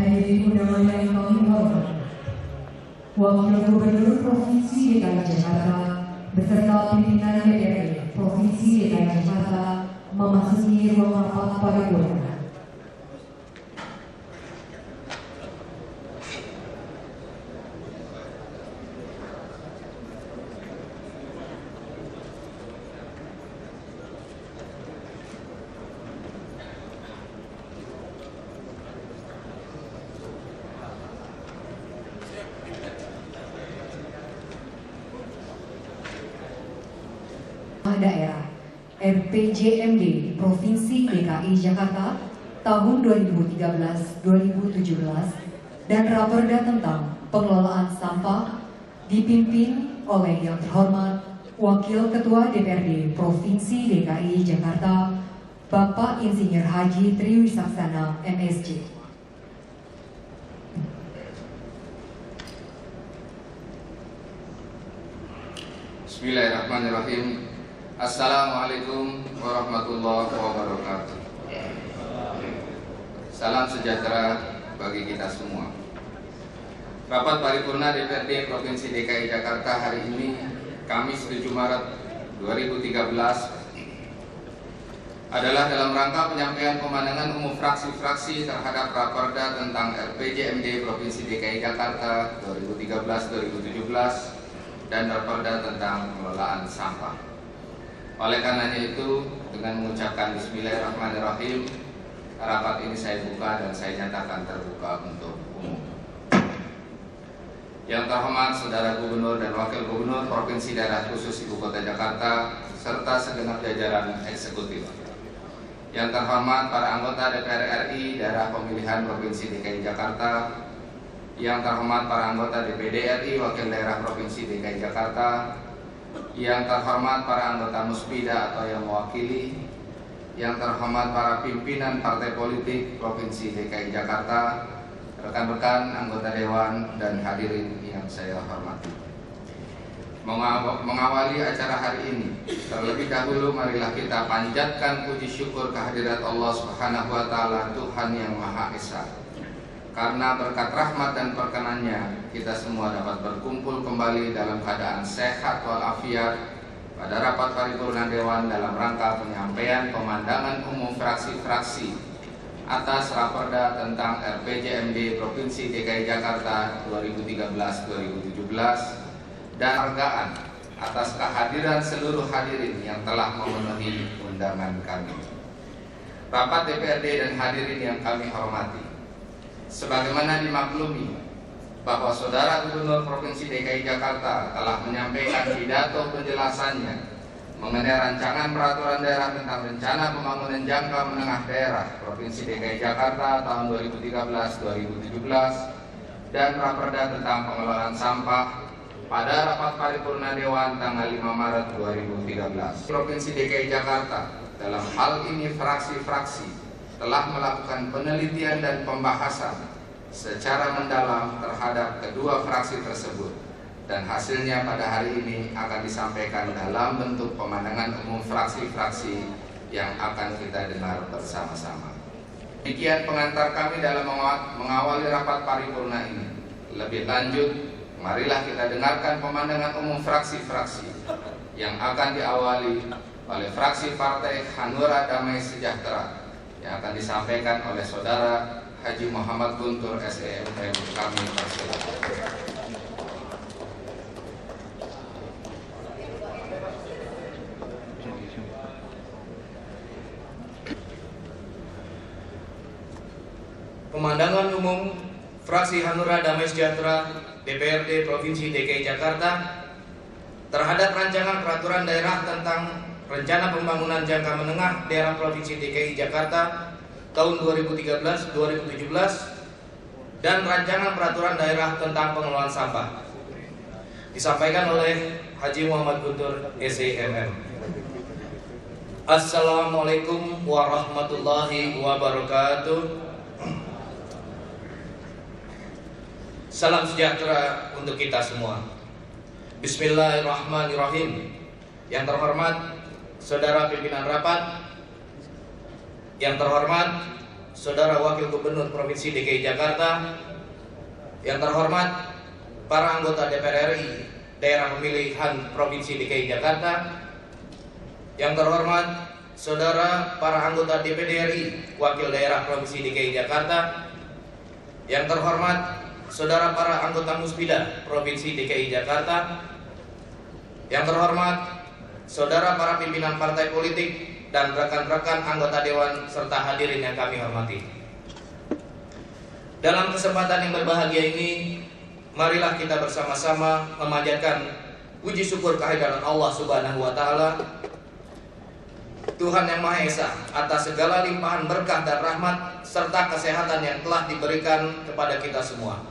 Hadirin undangan yang kami hormati, Wakil Gubernur Provinsi DKI Jakarta beserta pimpinan DPRD Provinsi DKI Jakarta memasuki ruang rapat paripurna. Daerah RPJMD Provinsi DKI Jakarta tahun 2013-2017 dan Raperda tentang pengelolaan sampah dipimpin oleh yang terhormat Wakil Ketua DPRD Provinsi DKI Jakarta Bapak Insinyur Haji Triwisaksana MSc. Bismillahirrahmanirrahim. Assalamualaikum warahmatullahi wabarakatuh. Salam sejahtera bagi kita semua. Rapat paripurna DPRD Provinsi DKI Jakarta hari ini, Kamis 7 Maret 2013, adalah dalam rangka penyampaian pemandangan umum fraksi-fraksi terhadap Raperda tentang RPJMD Provinsi DKI Jakarta 2013-2017 dan Raperda tentang pengelolaan sampah. Oleh karenanya itu, dengan mengucapkan Bismillahirrahmanirrahim, rapat ini saya buka dan saya nyatakan terbuka untuk umum. Yang terhormat Saudara Gubernur dan Wakil Gubernur Provinsi Daerah Khusus Ibu Kota Jakarta serta segenap jajaran eksekutif. Yang terhormat para anggota DPR RI Daerah Pemilihan Provinsi DKI Jakarta. Yang terhormat para anggota DPD RI Wakil Daerah Provinsi DKI Jakarta. Yang terhormat para anggota Muspida atau yang mewakili, yang terhormat para pimpinan partai politik Provinsi DKI Jakarta, rekan-rekan anggota Dewan dan hadirin yang saya hormati. Mengawali acara hari ini, terlebih dahulu marilah kita panjatkan puji syukur kehadirat Allah Subhanahu wa Ta'ala, Tuhan yang Maha Esa. Karena berkat rahmat dan perkenannya, kita semua dapat berkumpul kembali dalam keadaan sehat walafiat pada rapat paripurna Dewan dalam rangka penyampaian pemandangan umum fraksi-fraksi atas Raperda tentang RPJMD Provinsi DKI Jakarta 2013-2017 dan penghargaan atas kehadiran seluruh hadirin yang telah memenuhi undangan kami. Rapat DPRD dan hadirin yang kami hormati, sebagaimana dimaklumi bahwa Saudara Gubernur Provinsi DKI Jakarta telah menyampaikan pidato penjelasannya mengenai rancangan peraturan daerah tentang rencana pembangunan jangka menengah daerah Provinsi DKI Jakarta tahun 2013-2017 dan Raperda tentang pengelolaan sampah pada rapat paripurna Dewan tanggal 5 Maret 2013. Provinsi DKI Jakarta dalam hal ini fraksi-fraksi telah melakukan penelitian dan pembahasan secara mendalam terhadap kedua fraksi tersebut, dan hasilnya pada hari ini akan disampaikan dalam bentuk pemandangan umum fraksi-fraksi yang akan kita dengar bersama-sama. Demikian pengantar kami dalam mengawali rapat paripurna ini. Lebih lanjut, marilah kita dengarkan pemandangan umum fraksi-fraksi yang akan diawali oleh fraksi Partai Hanura Damai Sejahtera yang akan disampaikan oleh Saudara Haji Muhammad Guntur SEMM. Kami persilakan. Pemandangan umum fraksi Hanura Damai Sejahtera DPRD Provinsi DKI Jakarta terhadap rancangan peraturan daerah tentang rencana pembangunan jangka menengah daerah Provinsi DKI Jakarta tahun 2013-2017 dan rancangan peraturan daerah tentang pengelolaan sampah disampaikan oleh Haji Muhammad Guntur SEMM. Assalamualaikum warahmatullahi wabarakatuh. Salam sejahtera untuk kita semua. Bismillahirrahmanirrahim. Yang terhormat Saudara pimpinan rapat, yang terhormat Saudara Wakil Gubernur Provinsi DKI Jakarta, yang terhormat para anggota DPR RI Daerah Pemilihan Provinsi DKI Jakarta, yang terhormat saudara para anggota DPD RI Wakil Daerah Provinsi DKI Jakarta, yang terhormat saudara para anggota Musbida Provinsi DKI Jakarta, yang terhormat saudara para pimpinan partai politik dan rekan-rekan anggota dewan serta hadirin yang kami hormati. Dalam kesempatan yang berbahagia ini, marilah kita bersama-sama memanjatkan puji syukur kehadirat Allah Subhanahu wa taala, Tuhan yang Maha Esa, atas segala limpahan berkah dan rahmat serta kesehatan yang telah diberikan kepada kita semua.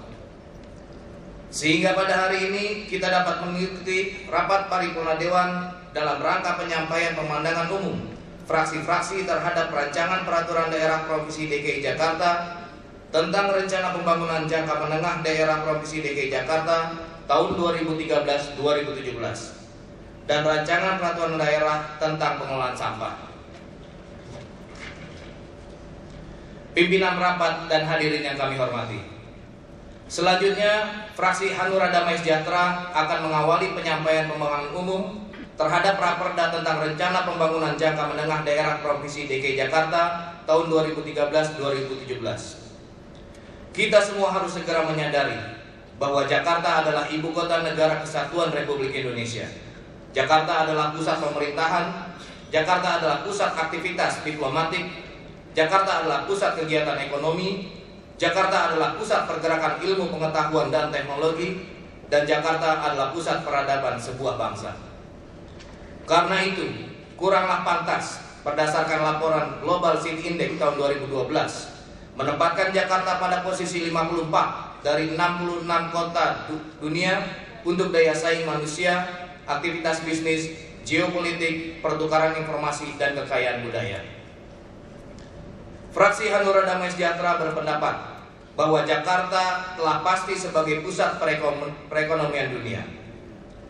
Sehingga pada hari ini kita dapat mengikuti rapat paripurna dewan dalam rangka penyampaian pemandangan umum fraksi-fraksi terhadap rancangan peraturan daerah Provinsi DKI Jakarta tentang rencana pembangunan jangka menengah daerah Provinsi DKI Jakarta tahun 2013-2017 dan rancangan peraturan daerah tentang pengelolaan sampah. Pimpinan rapat dan hadirin yang kami hormati, selanjutnya fraksi Hanura Damai Sejahtera akan mengawali penyampaian pembangunan umum terhadap Raperda tentang rencana pembangunan jangka menengah daerah Provinsi DKI Jakarta tahun 2013-2017. Kita semua harus segera menyadari bahwa Jakarta adalah ibu kota negara kesatuan Republik Indonesia. Jakarta adalah pusat pemerintahan, Jakarta adalah pusat aktivitas diplomatik, Jakarta adalah pusat kegiatan ekonomi, Jakarta adalah pusat pergerakan ilmu pengetahuan dan teknologi, dan Jakarta adalah pusat peradaban sebuah bangsa. Karena itu, kuranglah pantas berdasarkan laporan Global City Index tahun 2012 menempatkan Jakarta pada posisi 54 dari 66 kota dunia untuk daya saing manusia, aktivitas bisnis, geopolitik, pertukaran informasi, dan kekayaan budaya. Fraksi Hanura Damai Sejahtera berpendapat bahwa Jakarta telah pasti sebagai pusat perekonomian dunia.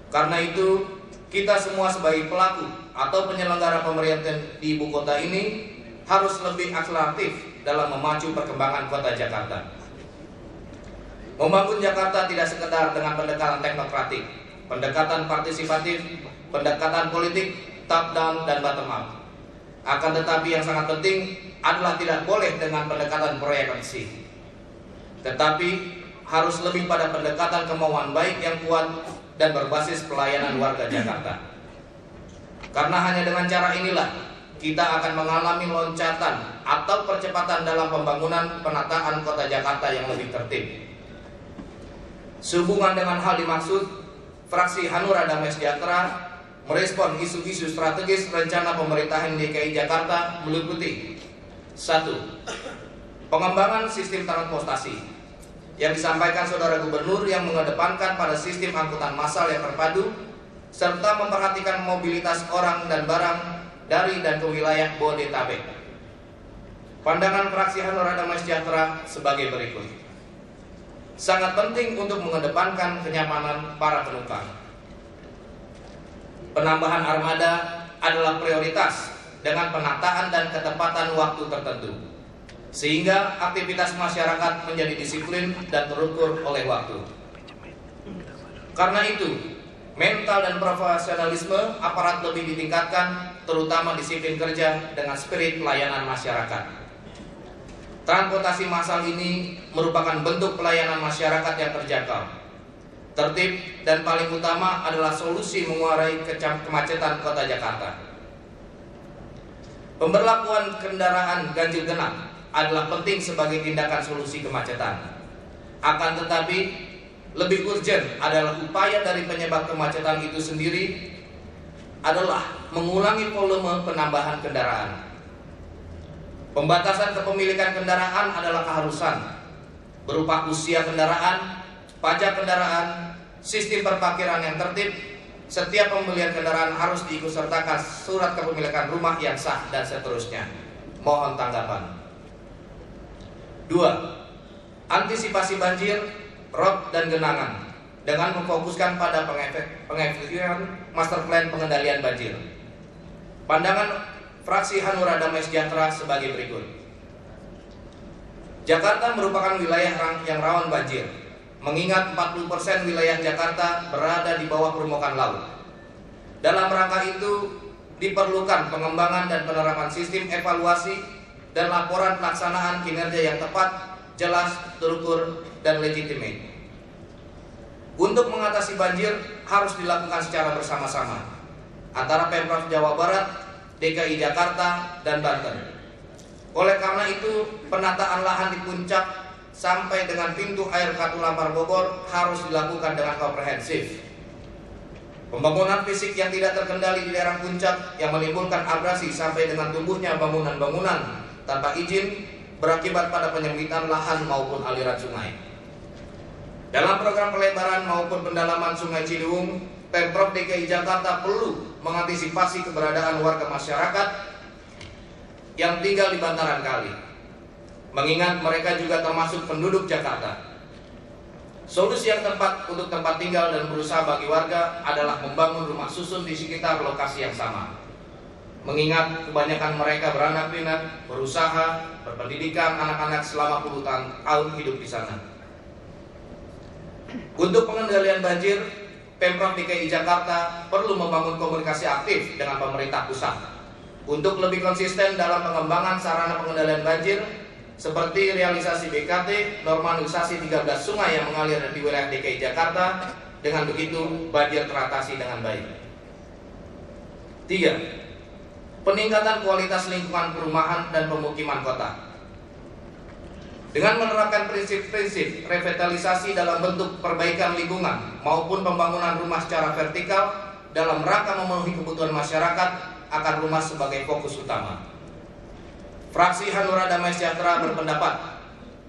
Karena itu, kita semua sebagai pelaku atau penyelenggara pemerintahan di ibu kota ini harus lebih akseleratif dalam memacu perkembangan kota Jakarta. Membangun Jakarta tidak sekedar dengan pendekatan teknokratik, pendekatan partisipatif, pendekatan politik, top down dan bottom up. Akan tetapi yang sangat penting adalah tidak boleh dengan pendekatan proyeksi, tetapi harus lebih pada pendekatan kemauan baik yang kuat dan berbasis pelayanan warga Jakarta. Karena hanya dengan cara inilah kita akan mengalami loncatan atau percepatan dalam pembangunan penataan kota Jakarta yang lebih tertib. Sehubungan dengan hal dimaksud, fraksi Hanura Damai Sejahtera merespon isu-isu strategis rencana pemerintahan DKI Jakarta meliputi 1. Pengembangan sistem transportasi yang disampaikan Saudara Gubernur yang mengedepankan pada sistem angkutan massal yang terpadu serta memperhatikan mobilitas orang dan barang dari dan ke wilayah Bodetabek. Pandangan fraksi Hanura Damai Sejahtera sebagai berikut. Sangat penting untuk mengedepankan kenyamanan para penumpang. Penambahan armada adalah prioritas dengan penataan dan ketepatan waktu tertentu, sehingga aktivitas masyarakat menjadi disiplin dan terukur oleh waktu. Karena itu, mental dan profesionalisme aparat lebih ditingkatkan, terutama disiplin kerja dengan spirit pelayanan masyarakat. Transportasi massal ini merupakan bentuk pelayanan masyarakat yang terjangkau, tertib, dan paling utama adalah solusi mengurai kemacetan kota Jakarta. Pemberlakuan kendaraan ganjil genap adalah penting sebagai tindakan solusi kemacetan. Akan tetapi, lebih urgent adalah upaya dari penyebab kemacetan itu sendiri adalah mengurangi volume penambahan kendaraan. Pembatasan kepemilikan kendaraan adalah keharusan berupa usia kendaraan, pajak kendaraan, sistem perparkiran yang tertib. Setiap pembelian kendaraan harus diikutsertakan surat kepemilikan rumah yang sah dan seterusnya. Mohon tanggapan. 2. Antisipasi banjir, rob, dan genangan dengan memfokuskan pada pengefektifan master plan pengendalian banjir. Pandangan fraksi Hanura Damai Sejahtera sebagai berikut. Jakarta merupakan wilayah yang rawan banjir, mengingat 40% wilayah Jakarta berada di bawah permukaan laut. Dalam rangka itu, diperlukan pengembangan dan penerapan sistem evaluasi dan laporan pelaksanaan kinerja yang tepat, jelas, terukur, dan legitimate. Untuk mengatasi banjir harus dilakukan secara bersama-sama antara Pemprov Jawa Barat, DKI Jakarta, dan Banten. Oleh karena itu, penataan lahan di puncak sampai dengan pintu air Katulampa Bogor harus dilakukan dengan komprehensif. Pembangunan fisik yang tidak terkendali di daerah puncak yang menimbulkan abrasi sampai dengan tumbuhnya bangunan-bangunan tanpa izin berakibat pada penyempitan lahan maupun aliran sungai. Dalam program pelebaran maupun pendalaman Sungai Ciliwung, Pemprov DKI Jakarta perlu mengantisipasi keberadaan warga masyarakat yang tinggal di bantaran kali, mengingat mereka juga termasuk penduduk Jakarta. Solusi yang tepat untuk tempat tinggal dan berusaha bagi warga adalah membangun rumah susun di sekitar lokasi yang sama. Mengingat kebanyakan mereka beranak pinak, berusaha, berpendidikan anak-anak selama puluhan tahun hidup di sana. Untuk pengendalian banjir, Pemprov DKI Jakarta perlu membangun komunikasi aktif dengan pemerintah pusat untuk lebih konsisten dalam pengembangan sarana pengendalian banjir, seperti realisasi BKT, normalisasi 13 sungai yang mengalir di wilayah DKI Jakarta. Dengan begitu, banjir teratasi dengan baik. 3. Peningkatan kualitas lingkungan perumahan dan pemukiman kota. Dengan menerapkan prinsip-prinsip revitalisasi dalam bentuk perbaikan lingkungan maupun pembangunan rumah secara vertikal dalam rangka memenuhi kebutuhan masyarakat, akan rumah sebagai fokus utama. Fraksi Hanura Damai Sejahtera berpendapat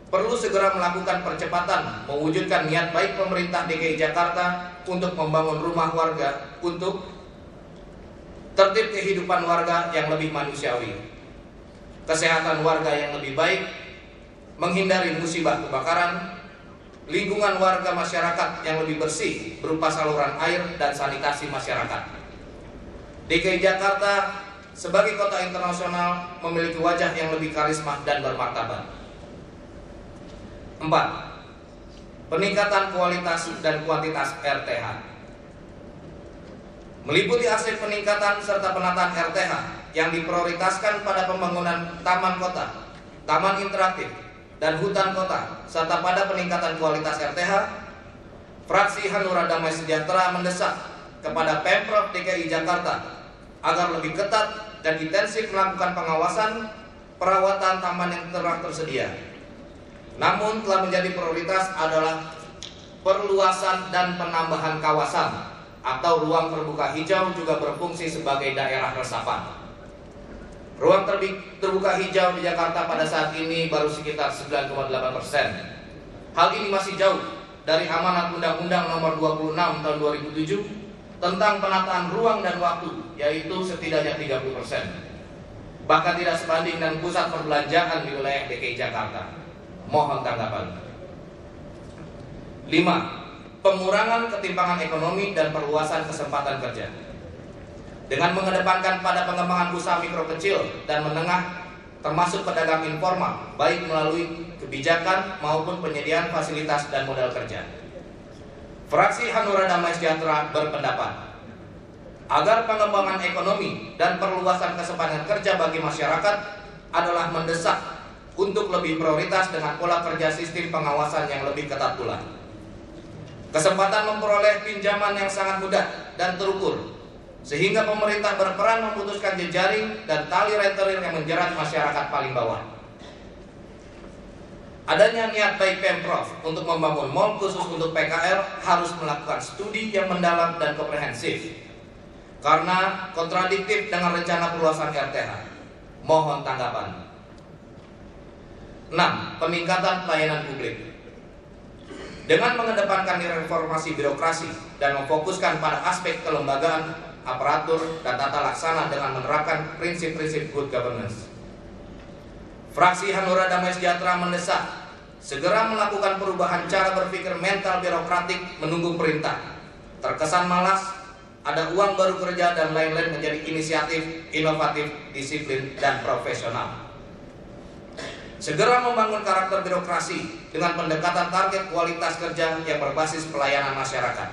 perlu segera melakukan percepatan mewujudkan niat baik pemerintah DKI Jakarta untuk membangun rumah warga untuk tertib kehidupan warga yang lebih manusiawi, kesehatan warga yang lebih baik, menghindari musibah kebakaran, lingkungan warga masyarakat yang lebih bersih berupa saluran air dan sanitasi masyarakat. DKI Jakarta sebagai kota internasional memiliki wajah yang lebih karisma dan bermartabat. 4. Peningkatan kualitas dan kuantitas RTH. Meliputi aspek peningkatan serta penataan RTH yang diprioritaskan pada pembangunan taman kota, taman interaktif, dan hutan kota, serta pada peningkatan kualitas RTH, Fraksi Hanura Damai Sejahtera mendesak kepada Pemprov DKI Jakarta agar lebih ketat dan intensif melakukan pengawasan perawatan taman yang telah tersedia. Namun telah menjadi prioritas adalah perluasan dan penambahan kawasan atau ruang terbuka hijau juga berfungsi sebagai daerah resapan. Ruang terbuka hijau di Jakarta pada saat ini baru sekitar 9,8%. Hal ini masih jauh dari amanat Undang-Undang Nomor 26 Tahun 2007 tentang penataan ruang dan waktu, yaitu setidaknya 30%. Bahkan tidak sebanding dengan pusat perbelanjaan di wilayah DKI Jakarta. Mohon tanggapan. 5. Pengurangan ketimpangan ekonomi dan perluasan kesempatan kerja. Dengan mengedepankan pada pengembangan usaha mikro kecil dan menengah, termasuk pedagang informal, baik melalui kebijakan maupun penyediaan fasilitas dan modal kerja. Fraksi Hanura Damai Sejahtera berpendapat agar pengembangan ekonomi dan perluasan kesempatan kerja bagi masyarakat adalah mendesak untuk lebih prioritas dengan pola kerja sistem pengawasan yang lebih ketat pula. Kesempatan memperoleh pinjaman yang sangat mudah dan terukur, sehingga pemerintah berperan memutuskan jejaring dan tali rentenir yang menjerat masyarakat paling bawah. Adanya niat baik Pemprov untuk membangun mal khusus untuk PKL harus melakukan studi yang mendalam dan komprehensif, karena kontradiktif dengan rencana perluasan RTH. Mohon tanggapan. 6. Peningkatan pelayanan publik. Dengan mengedepankan reformasi birokrasi dan memfokuskan pada aspek kelembagaan, aparatur, dan tata laksana dengan menerapkan prinsip-prinsip good governance, Fraksi Hanura Damai Sejahtera mendesak segera melakukan perubahan cara berpikir mental birokratik menunggu perintah, terkesan malas, ada uang baru kerja, dan lain-lain menjadi inisiatif, inovatif, disiplin, dan profesional. segera membangun karakter birokrasi dengan pendekatan target kualitas kerja yang berbasis pelayanan masyarakat.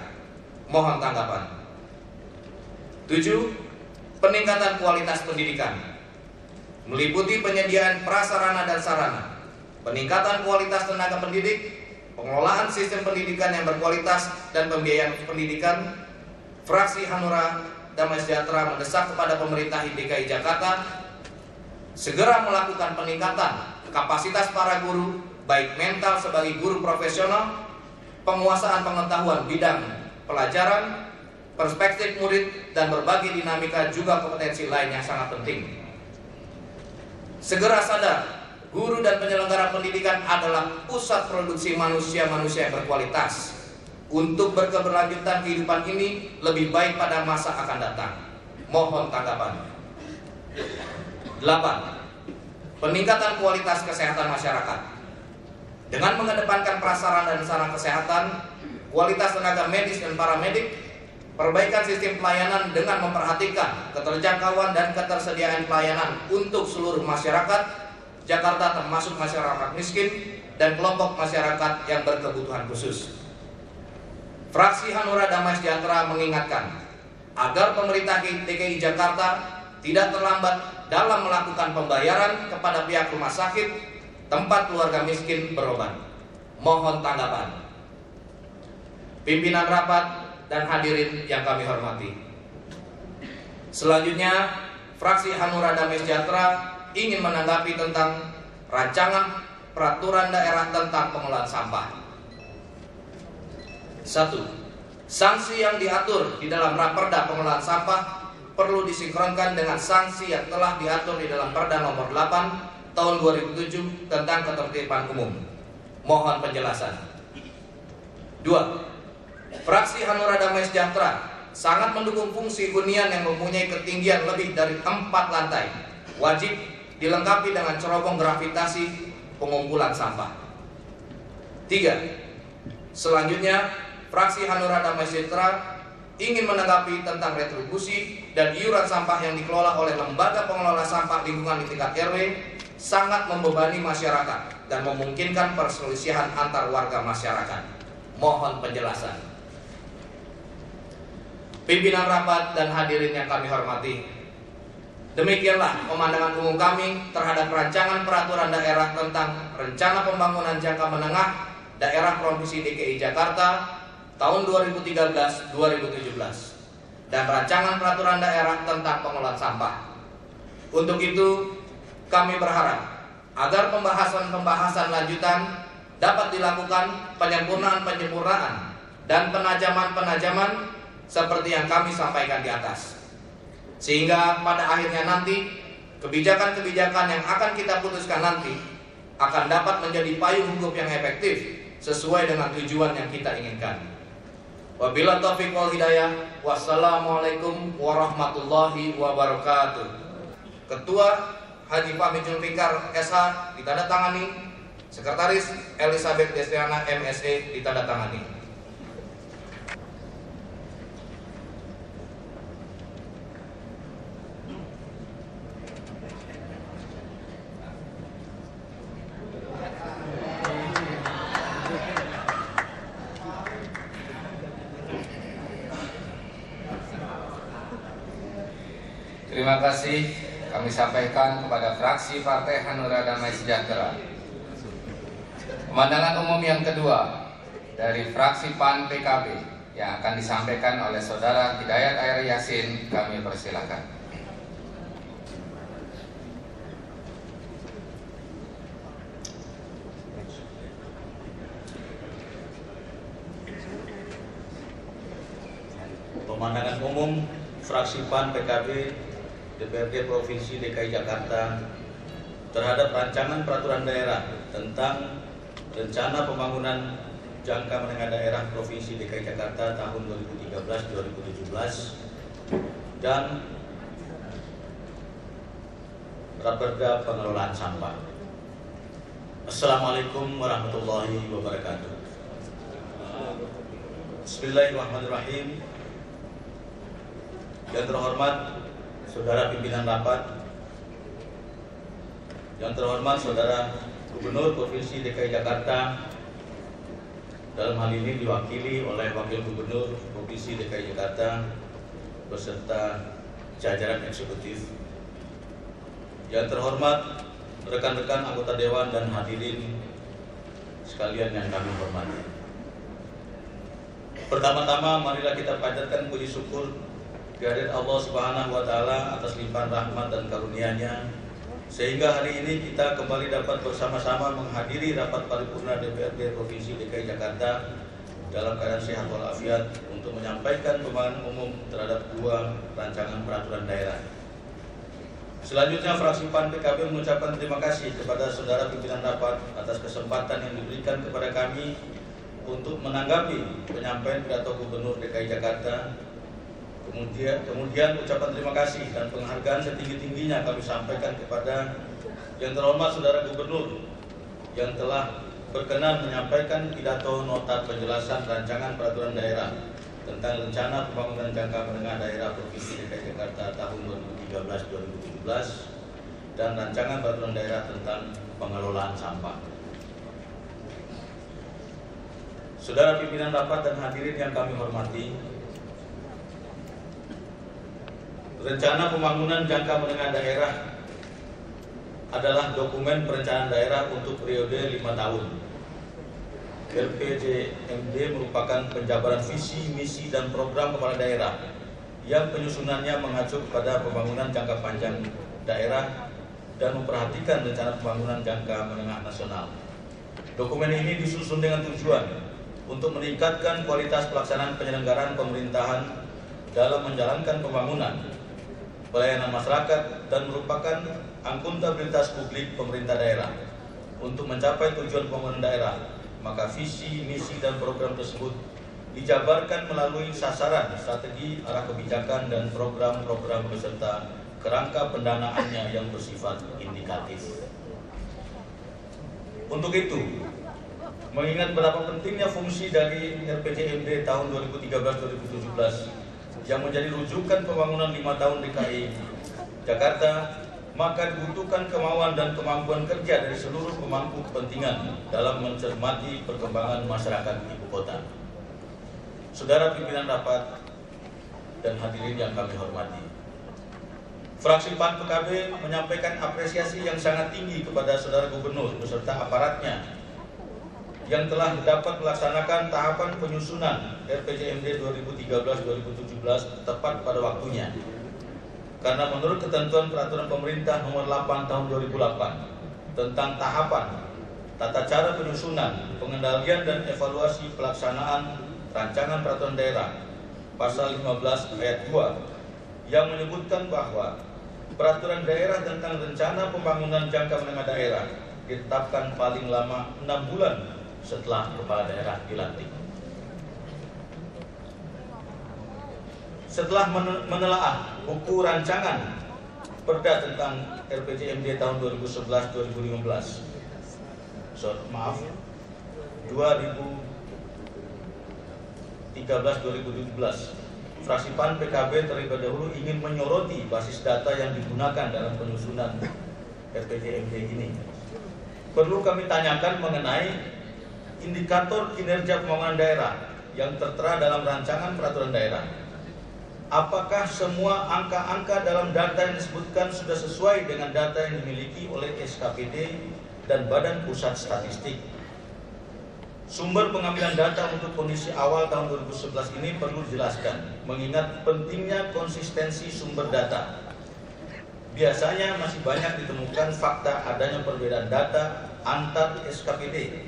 Mohon tanggapan. 7. Peningkatan kualitas pendidikan, meliputi penyediaan prasarana dan sarana, peningkatan kualitas tenaga pendidik, pengelolaan sistem pendidikan yang berkualitas, dan pembiayaan pendidikan. Fraksi Hanura Damai Sejahtera mendesak kepada pemerintah DKI Jakarta segera melakukan peningkatan kapasitas para guru, baik mental sebagai guru profesional, penguasaan pengetahuan bidang pelajaran, perspektif murid, dan berbagai dinamika juga kompetensi lain yang sangat penting. Segera sadar, guru dan penyelenggara pendidikan adalah pusat produksi manusia-manusia yang berkualitas untuk berkeberlanjutan kehidupan ini lebih baik pada masa akan datang. Mohon tanggapan. 8. Peningkatan kualitas kesehatan masyarakat dengan mengedepankan prasarana dan sarana kesehatan, kualitas tenaga medis dan paramedik, perbaikan sistem pelayanan dengan memperhatikan keterjangkauan dan ketersediaan pelayanan untuk seluruh masyarakat Jakarta, termasuk masyarakat miskin dan kelompok masyarakat yang berkebutuhan khusus. Fraksi Hanura Damai Sejahtera mengingatkan agar pemerintah DKI Jakarta tidak terlambat dalam melakukan pembayaran kepada pihak rumah sakit tempat keluarga miskin berobat. Mohon tanggapan. Pimpinan rapat dan hadirin yang kami hormati. Selanjutnya, fraksi Hanura Damai Sejahtera ingin menanggapi tentang rancangan peraturan daerah tentang pengelolaan sampah. 1. Sanksi yang diatur di dalam Raperda pengelolaan sampah perlu disinkronkan dengan sanksi yang telah diatur di dalam Perda Nomor 8 Tahun 2007 tentang Ketertiban Umum. Mohon penjelasan. 2. Fraksi Hanura Damai Sejahtera sangat mendukung fungsi hunian yang mempunyai ketinggian lebih dari 4 lantai wajib dilengkapi dengan cerobong gravitasi pengumpulan sampah. 3. Selanjutnya, fraksi Hanura Damai Sejahtera ingin menanggapi tentang retribusi dan iuran sampah yang dikelola oleh lembaga pengelola sampah lingkungan di tingkat RW sangat membebani masyarakat dan memungkinkan perselisihan antar warga masyarakat. Mohon penjelasan. Pimpinan rapat dan hadirin yang kami hormati, demikianlah pemandangan umum kami terhadap rancangan peraturan daerah tentang rencana pembangunan jangka menengah daerah Provinsi DKI Jakarta tahun 2013-2017 dan rancangan peraturan daerah tentang pengelolaan sampah. Untuk itu, kami berharap agar pembahasan lanjutan dapat dilakukan penyempurnaan dan penajaman seperti yang kami sampaikan di atas, sehingga pada akhirnya nanti kebijakan-kebijakan yang akan kita putuskan nanti akan dapat menjadi payung hukum yang efektif sesuai dengan tujuan yang kita inginkan. Wabillahi taufiq wal hidayah. Wassalamualaikum warahmatullahi wabarakatuh. Ketua Haji Fahmi Julfikar SH ditandatangani. Sekretaris Elizabeth Destiana MSE ditandatangani. Terima kasih kami sampaikan kepada fraksi Partai Hanura Damai Sejahtera. Pemandangan umum yang kedua dari fraksi PAN PKB yang akan disampaikan oleh Saudara Hidayat Air Yasin, kami persilakan. Pemandangan umum fraksi PAN PKB DPRD Provinsi DKI Jakarta terhadap rancangan peraturan daerah tentang rencana pembangunan jangka menengah daerah Provinsi DKI Jakarta tahun 2013-2017 dan Raperda pengelolaan sampah. Assalamualaikum warahmatullahi wabarakatuh. Bismillahirrahmanirrahim. Yang terhormat Saudara pimpinan rapat, yang terhormat Saudara Gubernur Provinsi DKI Jakarta, dalam hal ini diwakili oleh Wakil Gubernur Provinsi DKI Jakarta beserta jajaran eksekutif. Yang terhormat rekan-rekan anggota Dewan dan hadirin sekalian yang kami hormati. Pertama-tama marilah kita panjatkan puji syukur kehadirat Allah Subhanahu wa taala atas limpahan rahmat dan karunia-Nya sehingga hari ini kita kembali dapat bersama-sama menghadiri rapat paripurna DPRD Provinsi DKI Jakarta dalam keadaan sehat walafiat untuk menyampaikan pembahasan umum terhadap 2 rancangan peraturan daerah. Selanjutnya, fraksi PAN PKB mengucapkan terima kasih kepada saudara pimpinan rapat atas kesempatan yang diberikan kepada kami untuk menanggapi penyampaian pidato Gubernur DKI Jakarta. Kemudian ucapan terima kasih dan penghargaan setinggi-tingginya kami sampaikan kepada yang terhormat saudara Gubernur yang telah berkenan menyampaikan pidato nota penjelasan rancangan peraturan daerah tentang rencana pembangunan jangka menengah daerah Provinsi DKI Jakarta tahun 2013-2017 dan rancangan peraturan daerah tentang pengelolaan sampah. Saudara pimpinan rapat dan hadirin yang kami hormati, rencana pembangunan jangka menengah daerah adalah dokumen perencanaan daerah untuk periode 5 tahun. RPJMD merupakan penjabaran visi, misi, dan program kepala daerah yang penyusunannya mengacu kepada pembangunan jangka panjang daerah dan memperhatikan rencana pembangunan jangka menengah nasional. Dokumen ini disusun dengan tujuan untuk meningkatkan kualitas pelaksanaan penyelenggaraan pemerintahan dalam menjalankan pembangunan, pelayanan masyarakat, dan merupakan akuntabilitas publik pemerintah daerah. Untuk mencapai tujuan pembangunan daerah, maka visi, misi, dan program tersebut dijabarkan melalui sasaran, strategi, arah kebijakan, dan program-program beserta kerangka pendanaannya yang bersifat indikatif. Untuk itu, mengingat betapa pentingnya fungsi dari RPJMD tahun 2013-2017 yang menjadi rujukan pembangunan 5 tahun DKI Jakarta, maka dibutuhkan kemauan dan kemampuan kerja dari seluruh pemangku kepentingan dalam mencermati perkembangan masyarakat ibu kota. Saudara pimpinan rapat dan hadirin yang kami hormati, fraksi PAN PKB menyampaikan apresiasi yang sangat tinggi kepada saudara Gubernur beserta aparatnya yang telah dapat melaksanakan tahapan penyusunan RPJMD 2013-2017 tepat pada waktunya. Karena menurut ketentuan peraturan pemerintah nomor 8 tahun 2008 tentang tahapan, tata cara penyusunan, pengendalian, dan evaluasi pelaksanaan rancangan peraturan daerah pasal 15 ayat 2 yang menyebutkan bahwa peraturan daerah tentang rencana pembangunan jangka menengah daerah ditetapkan paling lama 6 bulan setelah kepala daerah dilantik. Setelah menelaah buku rancangan Perda tentang RPJMD tahun 2011-2015, 2013-2017, fraksi PAN PKB terlebih dahulu ingin menyoroti basis data yang digunakan dalam penyusunan RPJMD ini. Perlu kami tanyakan mengenai indikator kinerja pembangunan daerah yang tertera dalam rancangan peraturan daerah. Apakah semua angka-angka dalam data yang disebutkan sudah sesuai dengan data yang dimiliki oleh SKPD dan Badan Pusat Statistik? Sumber pengambilan data untuk kondisi awal tahun 2011 ini perlu dijelaskan, mengingat pentingnya konsistensi sumber data. Biasanya masih banyak ditemukan fakta adanya perbedaan data antar SKPD.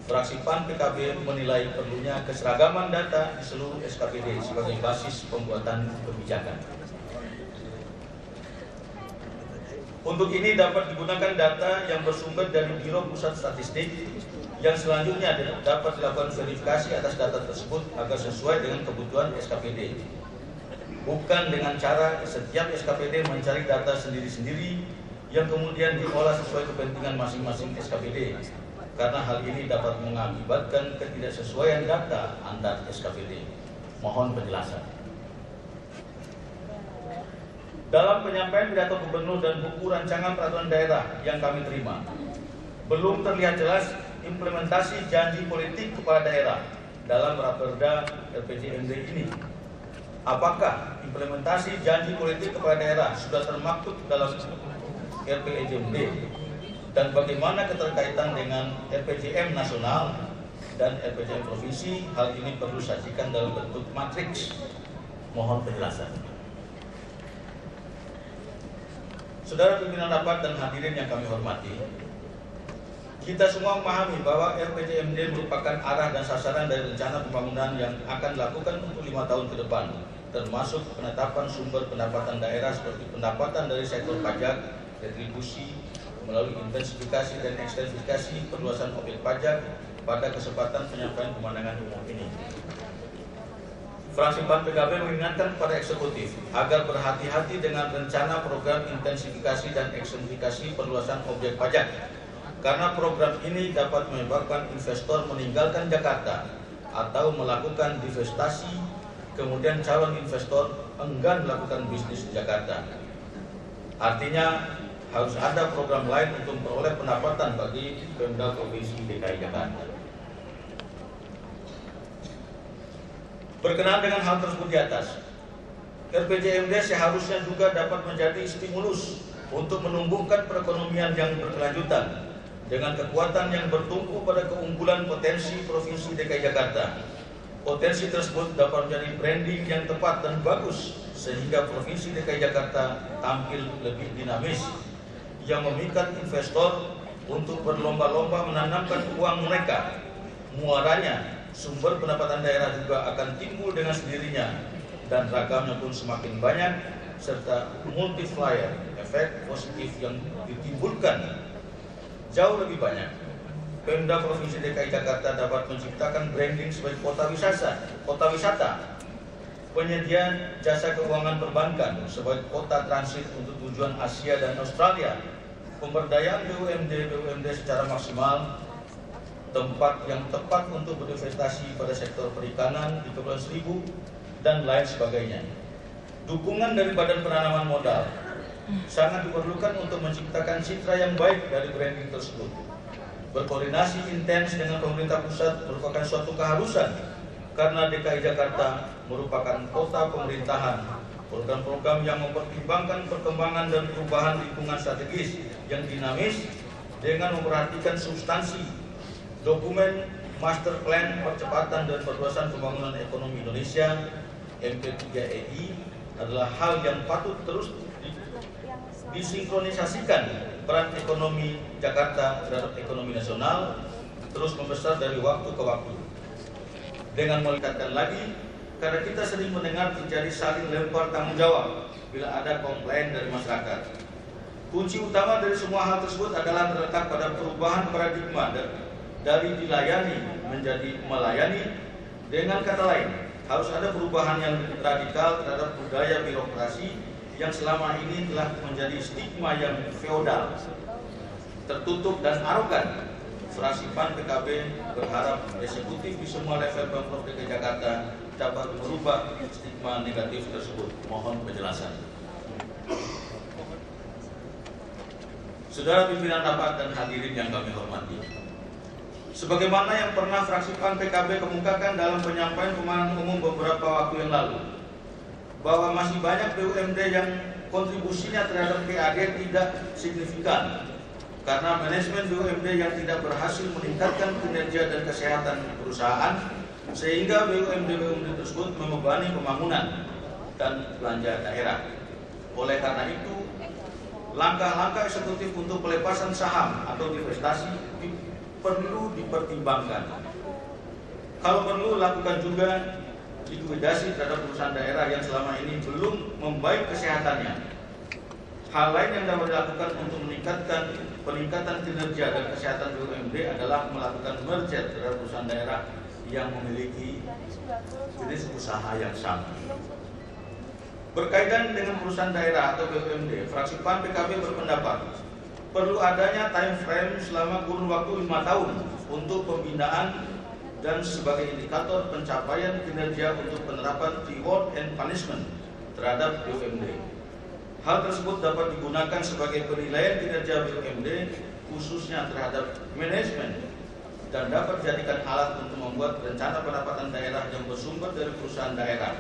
Fraksi PAN PKB menilai perlunya keseragaman data di seluruh SKPD sebagai basis pembuatan kebijakan. Untuk ini dapat digunakan data yang bersumber dari Biro Pusat Statistik yang selanjutnya dapat dilakukan verifikasi atas data tersebut agar sesuai dengan kebutuhan SKPD. Bukan dengan cara setiap SKPD mencari data sendiri-sendiri yang kemudian diolah sesuai kepentingan masing-masing SKPD. Karena hal ini dapat mengakibatkan ketidaksesuaian data antar SKPD. Mohon penjelasan. Dalam penyampaian pidato Gubernur dan buku rancangan peraturan daerah yang kami terima, belum terlihat jelas implementasi janji politik kepala daerah dalam Raperda RPJMD ini. Apakah implementasi janji politik kepala daerah sudah termaktub dalam RPJMD dan bagaimana keterkaitan dengan RPJM nasional dan RPJM provinsi? Hal ini perlu disajikan dalam bentuk matriks. Mohon penjelasan. Saudara pimpinan rapat dan hadirin yang kami hormati, kita semua memahami bahwa RPJMD merupakan arah dan sasaran dari rencana pembangunan yang akan dilakukan untuk 5 tahun ke depan, termasuk penetapan sumber pendapatan daerah seperti pendapatan dari sektor pajak, retribusi, melalui intensifikasi dan ekstensifikasi perluasan objek pajak pada kesempatan penyampaian pemandangan umum ini. Fraksi PAN PKB mengingatkan kepada eksekutif agar berhati-hati dengan rencana program intensifikasi dan ekstensifikasi perluasan objek pajak, karena program ini dapat menyebabkan investor meninggalkan Jakarta atau melakukan divestasi, kemudian calon investor enggan melakukan bisnis di Jakarta. Artinya harus ada program lain untuk memperoleh pendapatan bagi Pemda Provinsi DKI Jakarta. Berkenaan dengan hal tersebut di atas, RPJMD seharusnya juga dapat menjadi stimulus untuk menumbuhkan perekonomian yang berkelanjutan dengan kekuatan yang bertumpu pada keunggulan potensi Provinsi DKI Jakarta. Potensi tersebut dapat menjadi branding yang tepat dan bagus sehingga Provinsi DKI Jakarta tampil lebih dinamis yang memikat investor untuk berlomba-lomba menanamkan uang mereka. Muaranya, sumber pendapatan daerah juga akan timbul dengan sendirinya dan ragamnya pun semakin banyak, serta multiplier efek positif yang ditimbulkan jauh lebih banyak. Pemda Provinsi DKI Jakarta dapat menciptakan branding sebagai kota wisata, penyedia jasa keuangan perbankan sebagai kota transit untuk tujuan Asia dan Australia, pemberdayaan BUMD secara maksimal, tempat yang tepat untuk berinvestasi pada sektor perikanan di Kepulauan Seribu, dan lain sebagainya. Dukungan dari Badan Penanaman Modal sangat diperlukan untuk menciptakan citra yang baik dari branding tersebut. Berkoordinasi intens dengan pemerintah pusat merupakan suatu keharusan karena DKI Jakarta merupakan kota pemerintahan. Program-program yang mempertimbangkan perkembangan dan perubahan lingkungan strategis yang dinamis dengan memperhatikan substansi dokumen Master Plan Percepatan dan Perluasan Pembangunan Ekonomi Indonesia MP3EI adalah hal yang patut terus disinkronisasikan. Peran ekonomi Jakarta terhadap ekonomi nasional terus membesar dari waktu ke waktu. Dengan melihatkan lagi, karena kita sering mendengar terjadi saling lempar tanggung jawab bila ada komplain dari masyarakat. Kunci utama dari semua hal tersebut adalah terletak pada perubahan paradigma dari dilayani menjadi melayani. Dengan kata lain, harus ada perubahan yang radikal terhadap budaya birokrasi yang selama ini telah menjadi stigma yang feodal, tertutup dan arogan. Fraksi PAN PKB berharap eksekutif di semua level Pemprov DKI Jakarta dapat merubah stigma negatif tersebut. Mohon penjelasan. Saudara pimpinan rapat dan hadirin yang kami hormati, sebagaimana yang pernah fraksi PAN PKB kemukakan dalam penyampaian pemahaman umum beberapa waktu yang lalu, bahwa masih banyak BUMD yang kontribusinya terhadap PAD tidak signifikan karena manajemen BUMD yang tidak berhasil meningkatkan kinerja dan kesehatan perusahaan, sehingga BUMD tersebut membebani pembangunan dan belanja daerah. Oleh karena itu, langkah-langkah eksekutif untuk pelepasan saham atau divestasi perlu dipertimbangkan. Kalau perlu, lakukan juga likuidasi terhadap perusahaan daerah yang selama ini belum membaik kesehatannya. Hal lain yang dapat dilakukan untuk meningkatkan peningkatan kinerja dan kesehatan BUMD adalah melakukan merger terhadap perusahaan daerah yang memiliki jenis usaha yang sama. Berkaitan dengan perusahaan daerah atau BUMD, fraksi PAN PKB berpendapat perlu adanya time frame selama kurun waktu 5 tahun untuk pembinaan dan sebagai indikator pencapaian kinerja untuk penerapan reward and punishment terhadap BUMD. Hal tersebut dapat digunakan sebagai penilaian kinerja BUMD khususnya terhadap manajemen dan dapat dijadikan alat untuk membuat rencana pendapatan daerah yang bersumber dari perusahaan daerah.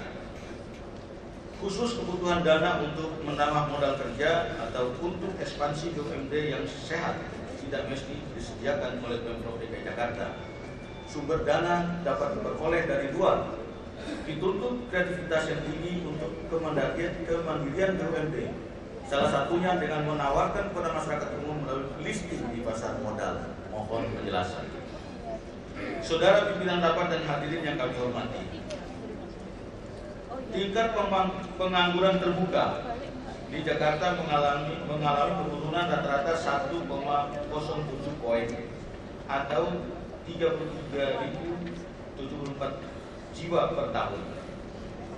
Khusus kebutuhan dana untuk menambah modal kerja atau untuk ekspansi BUMD yang sehat tidak mesti disediakan oleh Pemprov DKI Jakarta. Sumber dana dapat diperoleh dari luar. Dituntut kreativitas yang tinggi untuk kemandirian BUMD. Salah satunya dengan menawarkan kepada masyarakat umum melalui listing di pasar modal. Mohon penjelasan. Saudara pimpinan rapat dan hadirin yang kami hormati, tingkat pengangguran terbuka di Jakarta mengalami penurunan rata-rata 1,07 poin atau 33.074 jiwa per tahun.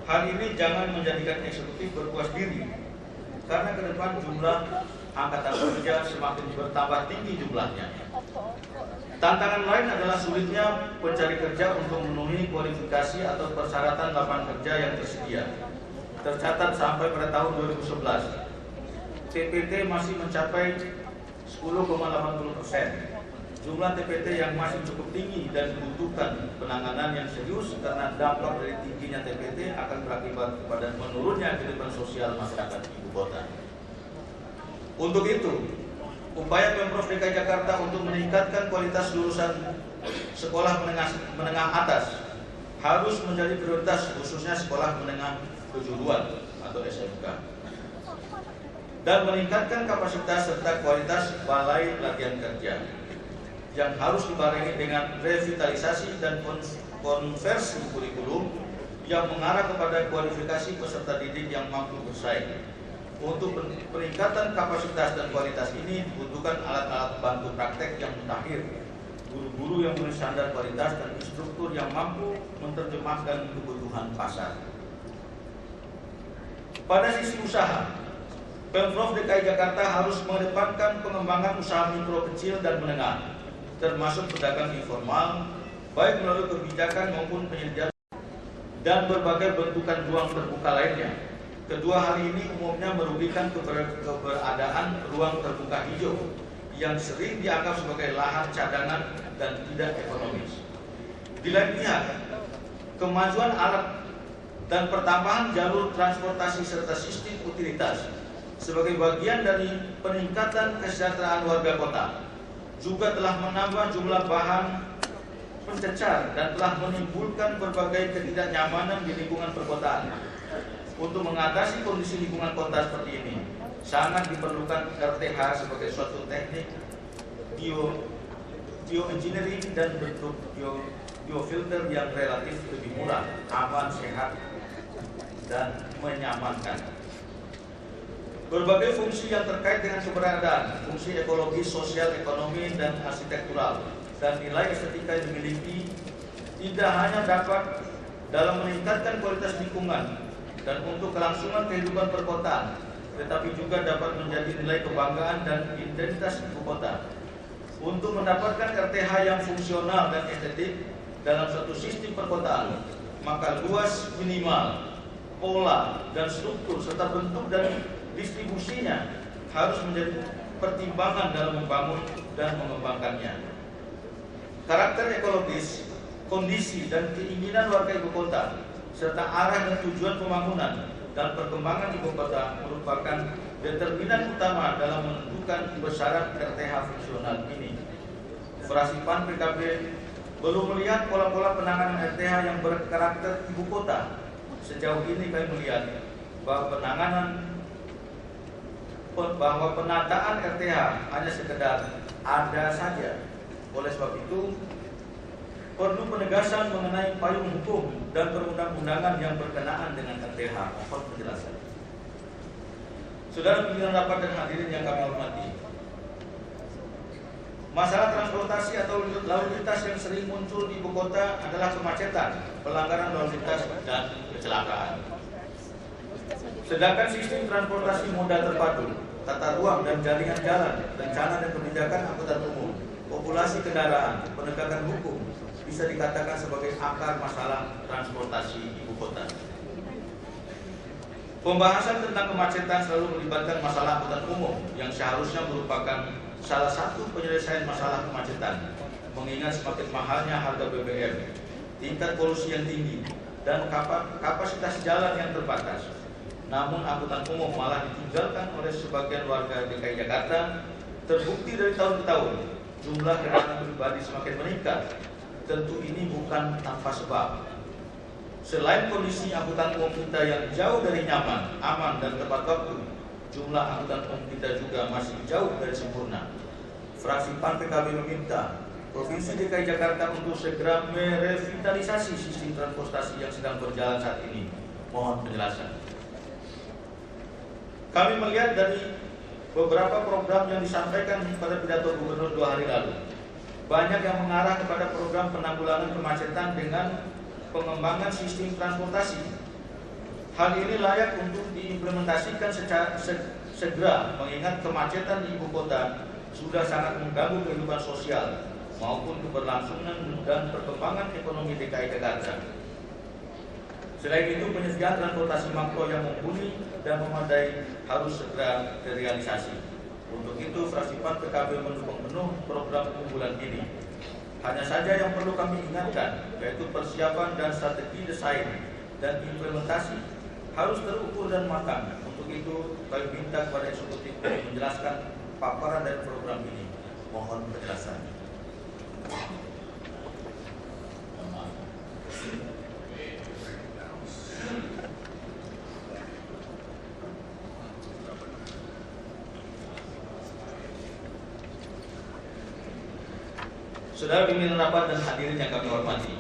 Hal ini jangan menjadikan eksekutif berpuas diri, karena ke depan jumlah angkatan kerja semakin bertambah tinggi jumlahnya. Tantangan lain adalah sulitnya pencari kerja untuk memenuhi kualifikasi atau persyaratan lapangan kerja yang tersedia. Tercatat sampai pada tahun 2011, TPT masih mencapai 10,80%. Jumlah TPT yang masih cukup tinggi dan dibutuhkan penanganan yang serius karena dampak dari tingginya TPT akan berakibat kepada menurunnya kehidupan sosial masyarakat ibu kota. Untuk itu, upaya Pemprov DKI Jakarta untuk meningkatkan kualitas lulusan sekolah menengah atas harus menjadi prioritas, khususnya sekolah menengah kejuruan atau SMK, dan meningkatkan kapasitas serta kualitas balai latihan kerja yang harus dibarengi dengan revitalisasi dan konversi kurikulum yang mengarah kepada kualifikasi peserta didik yang mampu bersaing. Untuk peningkatan kapasitas dan kualitas ini dibutuhkan alat-alat bantu praktek yang mutakhir, guru-guru yang memenuhi standar kualitas, dan instruktur yang mampu menerjemahkan kebutuhan pasar. Pada sisi usaha, Pemprov DKI Jakarta harus mengedepankan pengembangan usaha mikro, kecil, dan menengah, termasuk pedagang informal, baik melalui kebijakan maupun penyediaan dan berbagai bentukan ruang terbuka lainnya. Kedua hal ini umumnya merugikan keberadaan ruang terbuka hijau yang sering dianggap sebagai lahan cadangan dan tidak ekonomis. Di lain pihak, kemajuan alat dan pertambahan jalur transportasi serta sistem utilitas sebagai bagian dari peningkatan kesejahteraan warga kota juga telah menambah jumlah bahan pencecar dan telah menimbulkan berbagai ketidaknyamanan di lingkungan perkotaan. Untuk mengatasi kondisi lingkungan kota seperti ini, sangat diperlukan RTH sebagai suatu teknik bioengineering dan bentuk biofilter yang relatif lebih murah, aman, sehat, dan menyamankan. Berbagai fungsi yang terkait dengan keberadaan, fungsi ekologis, sosial, ekonomi, dan arsitektural, dan nilai estetika yang dimiliki tidak hanya dapat dalam meningkatkan kualitas lingkungan dan untuk kelangsungan kehidupan perkotaan, tetapi juga dapat menjadi nilai kebanggaan dan identitas ibu kota. Untuk mendapatkan RTH yang fungsional dan estetik dalam suatu sistem perkotaan, maka luas minimal, pola, dan struktur, serta bentuk dan distribusinya harus menjadi pertimbangan dalam membangun dan mengembangkannya. Karakter ekologis, kondisi, dan keinginan warga ibu kota, serta arah dan tujuan pembangunan dan perkembangan ibu kota merupakan determinan utama dalam menentukan besaran RTH fungsional ini. Fraksi PAN PKB belum melihat pola-pola penanganan RTH yang berkarakter ibu kota. Sejauh ini kami melihat bahwa penataan RTH hanya sekedar ada saja. Oleh sebab itu, perlu penegasan mengenai payung hukum dan perundang-undangan yang berkenaan dengan RTH. Mohon penjelasan. Saudara pimpinan rapat dan hadirin yang kami hormati, masalah transportasi atau lalu lintas yang sering muncul di ibu kota adalah kemacetan, pelanggaran lalu lintas, dan kecelakaan. Sedangkan sistem transportasi moda terpadu, tata ruang dan jaringan jalan, rencana dan kebijakan angkutan umum, populasi kendaraan, penegakan hukum bisa dikatakan sebagai akar masalah transportasi ibu kota. Pembahasan tentang kemacetan selalu melibatkan masalah angkutan umum yang seharusnya merupakan salah satu penyelesaian masalah kemacetan, mengingat semakin mahalnya harga BBM, tingkat polusi yang tinggi, dan kapasitas jalan yang terbatas. Namun angkutan umum malah ditinggalkan oleh sebagian warga DKI Jakarta. Terbukti dari tahun ke tahun, jumlah kendaraan pribadi semakin meningkat. Tentu ini bukan tanpa sebab. Selain kondisi angkutan umum kita yang jauh dari nyaman, aman, dan tepat waktu, jumlah angkutan umum kita juga masih jauh dari sempurna. Fraksi PAN PKB meminta Provinsi DKI Jakarta untuk segera merevitalisasi sistem transportasi yang sedang berjalan saat ini. Mohon penjelasan. Kami melihat dari beberapa program yang disampaikan pada pidato Gubernur 2 hari lalu, banyak yang mengarah kepada program penanggulangan kemacetan dengan pengembangan sistem transportasi. Hal ini layak untuk diimplementasikan secara segera, mengingat kemacetan di ibu kota sudah sangat mengganggu kehidupan sosial maupun keberlangsungan dan perkembangan ekonomi DKI Jakarta. Selain itu, penyediaan transportasi makro yang mumpuni dan memadai harus segera direalisasi. Untuk itu, fraksi PAN PKB mendukung penuh program unggulan ini. Hanya saja yang perlu kami ingatkan, yaitu persiapan dan strategi desain dan implementasi harus terukur dan matang. Untuk itu, kami minta kepada eksekutif menjelaskan paparan dari program ini. Mohon penjelasan. Saudara pimpinan rapat dan hadirin yang kami hormati,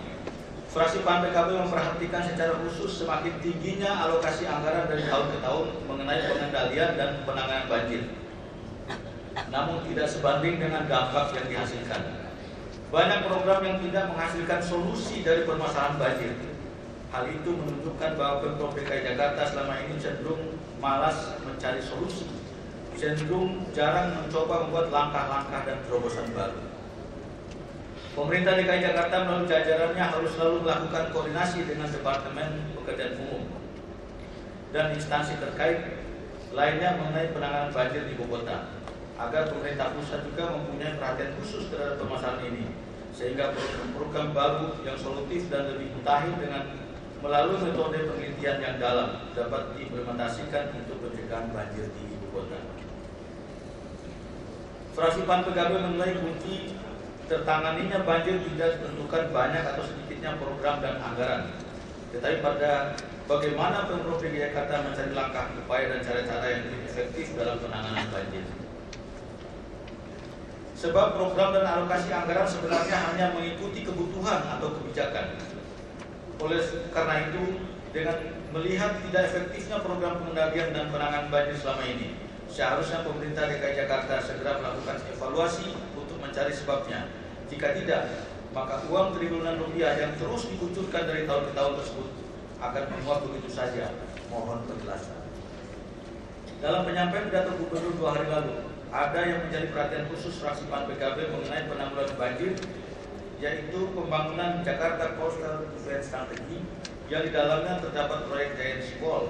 fraksi PAN PKB memperhatikan secara khusus semakin tingginya alokasi anggaran dari tahun ke tahun mengenai pengendalian dan penanganan banjir. Namun tidak sebanding dengan dampak yang dihasilkan. Banyak program yang tidak menghasilkan solusi dari permasalahan banjir. Hal itu menunjukkan bahwa Pemprov DKI Jakarta selama ini cenderung malas mencari solusi, cenderung jarang mencoba membuat langkah-langkah dan terobosan baru. Pemerintah DKI Jakarta melalui jajarannya harus selalu melakukan koordinasi dengan Departemen Pekerjaan Umum dan instansi terkait lainnya mengenai penanganan banjir di ibu kota, agar pemerintah pusat juga mempunyai perhatian khusus terhadap permasalahan ini, sehingga program baru yang solutif dan lebih mutakhir dengan melalui metode penelitian yang dalam dapat diimplementasikan untuk pencegahan banjir di ibu kota. Fraksi PAN PKB menilai kunci tertanganinya banjir tidak ditentukan banyak atau sedikitnya program dan anggaran, tetapi pada bagaimana Pemprov DKI Jakarta mencari langkah, upaya, dan cara-cara yang lebih efektif dalam penanganan banjir. Sebab program dan alokasi anggaran sebenarnya hanya mengikuti kebutuhan atau kebijakan. Oleh karena itu, dengan melihat tidak efektifnya program pengendalian dan penanganan banjir selama ini, seharusnya pemerintah DKI Jakarta segera melakukan evaluasi untuk mencari sebabnya. Jika tidak, maka uang triliunan rupiah yang terus dikucurkan dari tahun ke tahun tersebut akan menguap begitu saja. Mohon penjelasan. Dalam penyampaian pidato Gubernur 2 hari lalu, ada yang menjadi perhatian khusus fraksi PAN PKB mengenai penanggulangan banjir, yaitu pembangunan Jakarta Coastal Defense Strategy yang di dalamnya terdapat proyek Giant Wall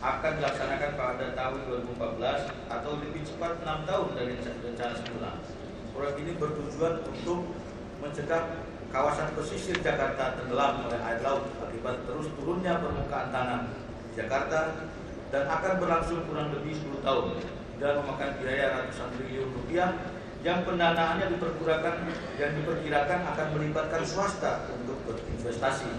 akan dilaksanakan pada tahun 2014 atau lebih cepat 6 tahun dari rencana semula. Proyek ini bertujuan untuk mencegah kawasan pesisir Jakarta tenggelam oleh air laut akibat terus turunnya permukaan tanah Jakarta dan akan berlangsung kurang lebih 10 tahun dan memakan biaya ratusan triliun rupiah yang pendanaannya diperkirakan akan melibatkan swasta untuk berinvestasi.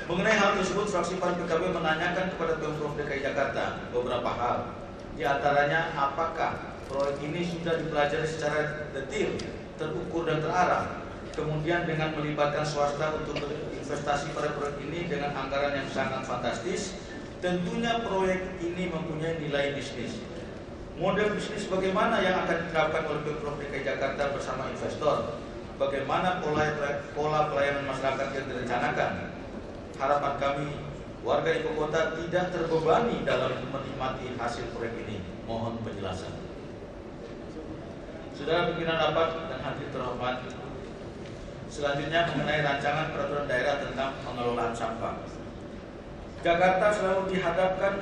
Mengenai hal tersebut, fraksi PAN PKB menanyakan kepada Pemprov DKI Jakarta beberapa hal. Di antaranya, apakah proyek ini sudah dipelajari secara detail, terukur dan terarah, kemudian dengan melibatkan swasta untuk berinvestasi pada proyek ini dengan anggaran yang sangat fantastis. Tentunya proyek ini mempunyai nilai bisnis. Model bisnis bagaimana yang akan diterapkan oleh Pemprov DKI Jakarta bersama investor? Bagaimana pola pelayanan masyarakat yang direncanakan? Harapan kami, warga ibu kota tidak terbebani dalam menikmati hasil proyek ini. Mohon penjelasan. Saudara pimpinan rapat dan hadirin terhormat, selanjutnya mengenai rancangan peraturan daerah tentang pengelolaan sampah. Jakarta selalu dihadapkan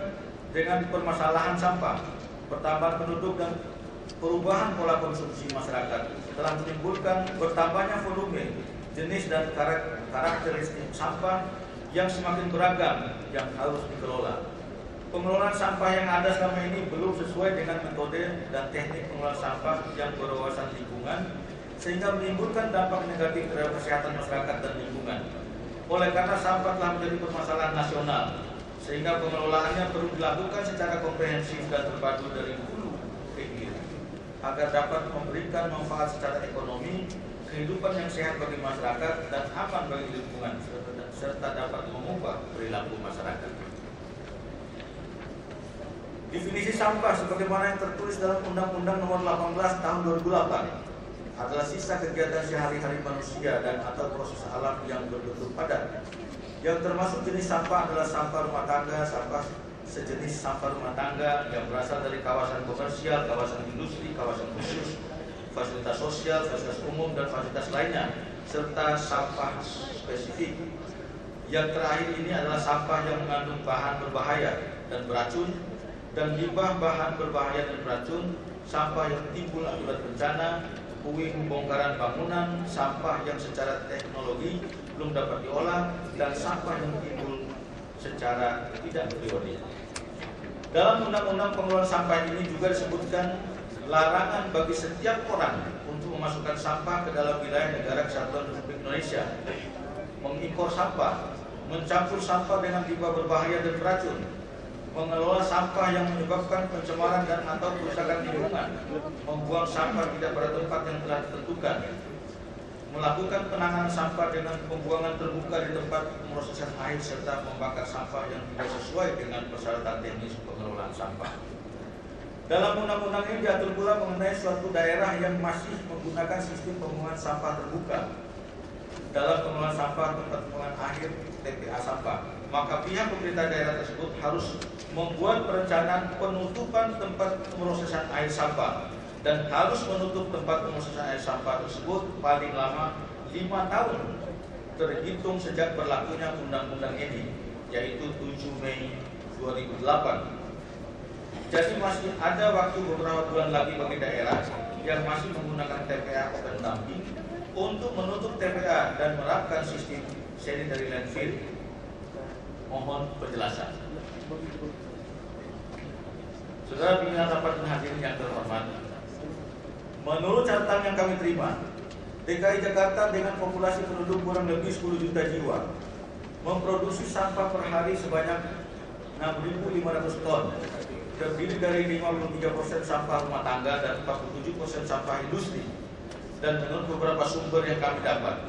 dengan permasalahan sampah, pertambahan penduduk dan perubahan pola konsumsi masyarakat telah menimbulkan bertambahnya volume, jenis dan karakteristik sampah yang semakin beragam yang harus dikelola. Pengelolaan sampah yang ada selama ini belum sesuai dengan metode dan teknik pengelolaan sampah yang berwawasan lingkungan, sehingga menimbulkan dampak negatif terhadap kesehatan masyarakat dan lingkungan. Oleh karena sampah telah menjadi permasalahan nasional, sehingga pengelolaannya perlu dilakukan secara komprehensif dan terpadu dari hulu ke hilir, agar dapat memberikan manfaat secara ekonomi, kehidupan yang sehat bagi masyarakat dan aman bagi lingkungan, serta dapat mengubah perilaku masyarakat. Definisi sampah sebagaimana yang tertulis dalam Undang-Undang Nomor 18 Tahun 2008 adalah sisa kegiatan sehari-hari manusia dan atau proses alam yang berbentuk padat. Yang termasuk jenis sampah adalah sampah rumah tangga, sampah sejenis sampah rumah tangga yang berasal dari kawasan komersial, kawasan industri, kawasan khusus, fasilitas sosial, fasilitas umum, dan fasilitas lainnya, serta sampah spesifik. Yang terakhir ini adalah sampah yang mengandung bahan berbahaya dan beracun, dan limbah bahan berbahaya dan beracun, sampah yang timbul akibat bencana, puing bongkaran bangunan, sampah yang secara teknologi belum dapat diolah, dan sampah yang timbul secara tidak berdiodik. Dalam Undang-Undang Pengelolaan Sampah ini juga disebutkan larangan bagi setiap orang untuk memasukkan sampah ke dalam wilayah negara kesatuan Republik Indonesia, mengimpor sampah, mencampur sampah dengan limbah berbahaya dan beracun, mengelola sampah yang menyebabkan pencemaran dan atau kerusakan lingkungan, membuang sampah tidak pada tempat yang telah ditentukan, melakukan penanganan sampah dengan pembuangan terbuka di tempat pemrosesan air, serta membakar sampah yang tidak sesuai dengan persyaratan teknis pengelolaan sampah. Dalam undang-undang ini diatur pula mengenai suatu daerah yang masih menggunakan sistem pembuangan sampah terbuka dalam pengelolaan sampah tempat pembuangan akhir TPA sampah, maka pihak pemerintah daerah tersebut harus membuat perencanaan penutupan tempat pemrosesan air sampah dan harus menutup tempat pemrosesan air sampah tersebut paling lama 5 tahun terhitung sejak berlakunya undang-undang ini, yaitu 7 Mei 2008. Jadi masih ada waktu beberapa bulan lagi bagi daerah yang masih menggunakan TPA open dumping untuk menutup TPA dan menerapkan sistem sanitary landfill. Mohon penjelasan. Saudara pimpinan rapat dan hadirin yang terhormat, menurut catatan yang kami terima, DKI Jakarta dengan populasi penduduk kurang lebih 10 juta jiwa memproduksi sampah per hari sebanyak 6.500 ton, terdiri dari 53% sampah rumah tangga dan 47% sampah industri. Dan menurut beberapa sumber yang kami dapat,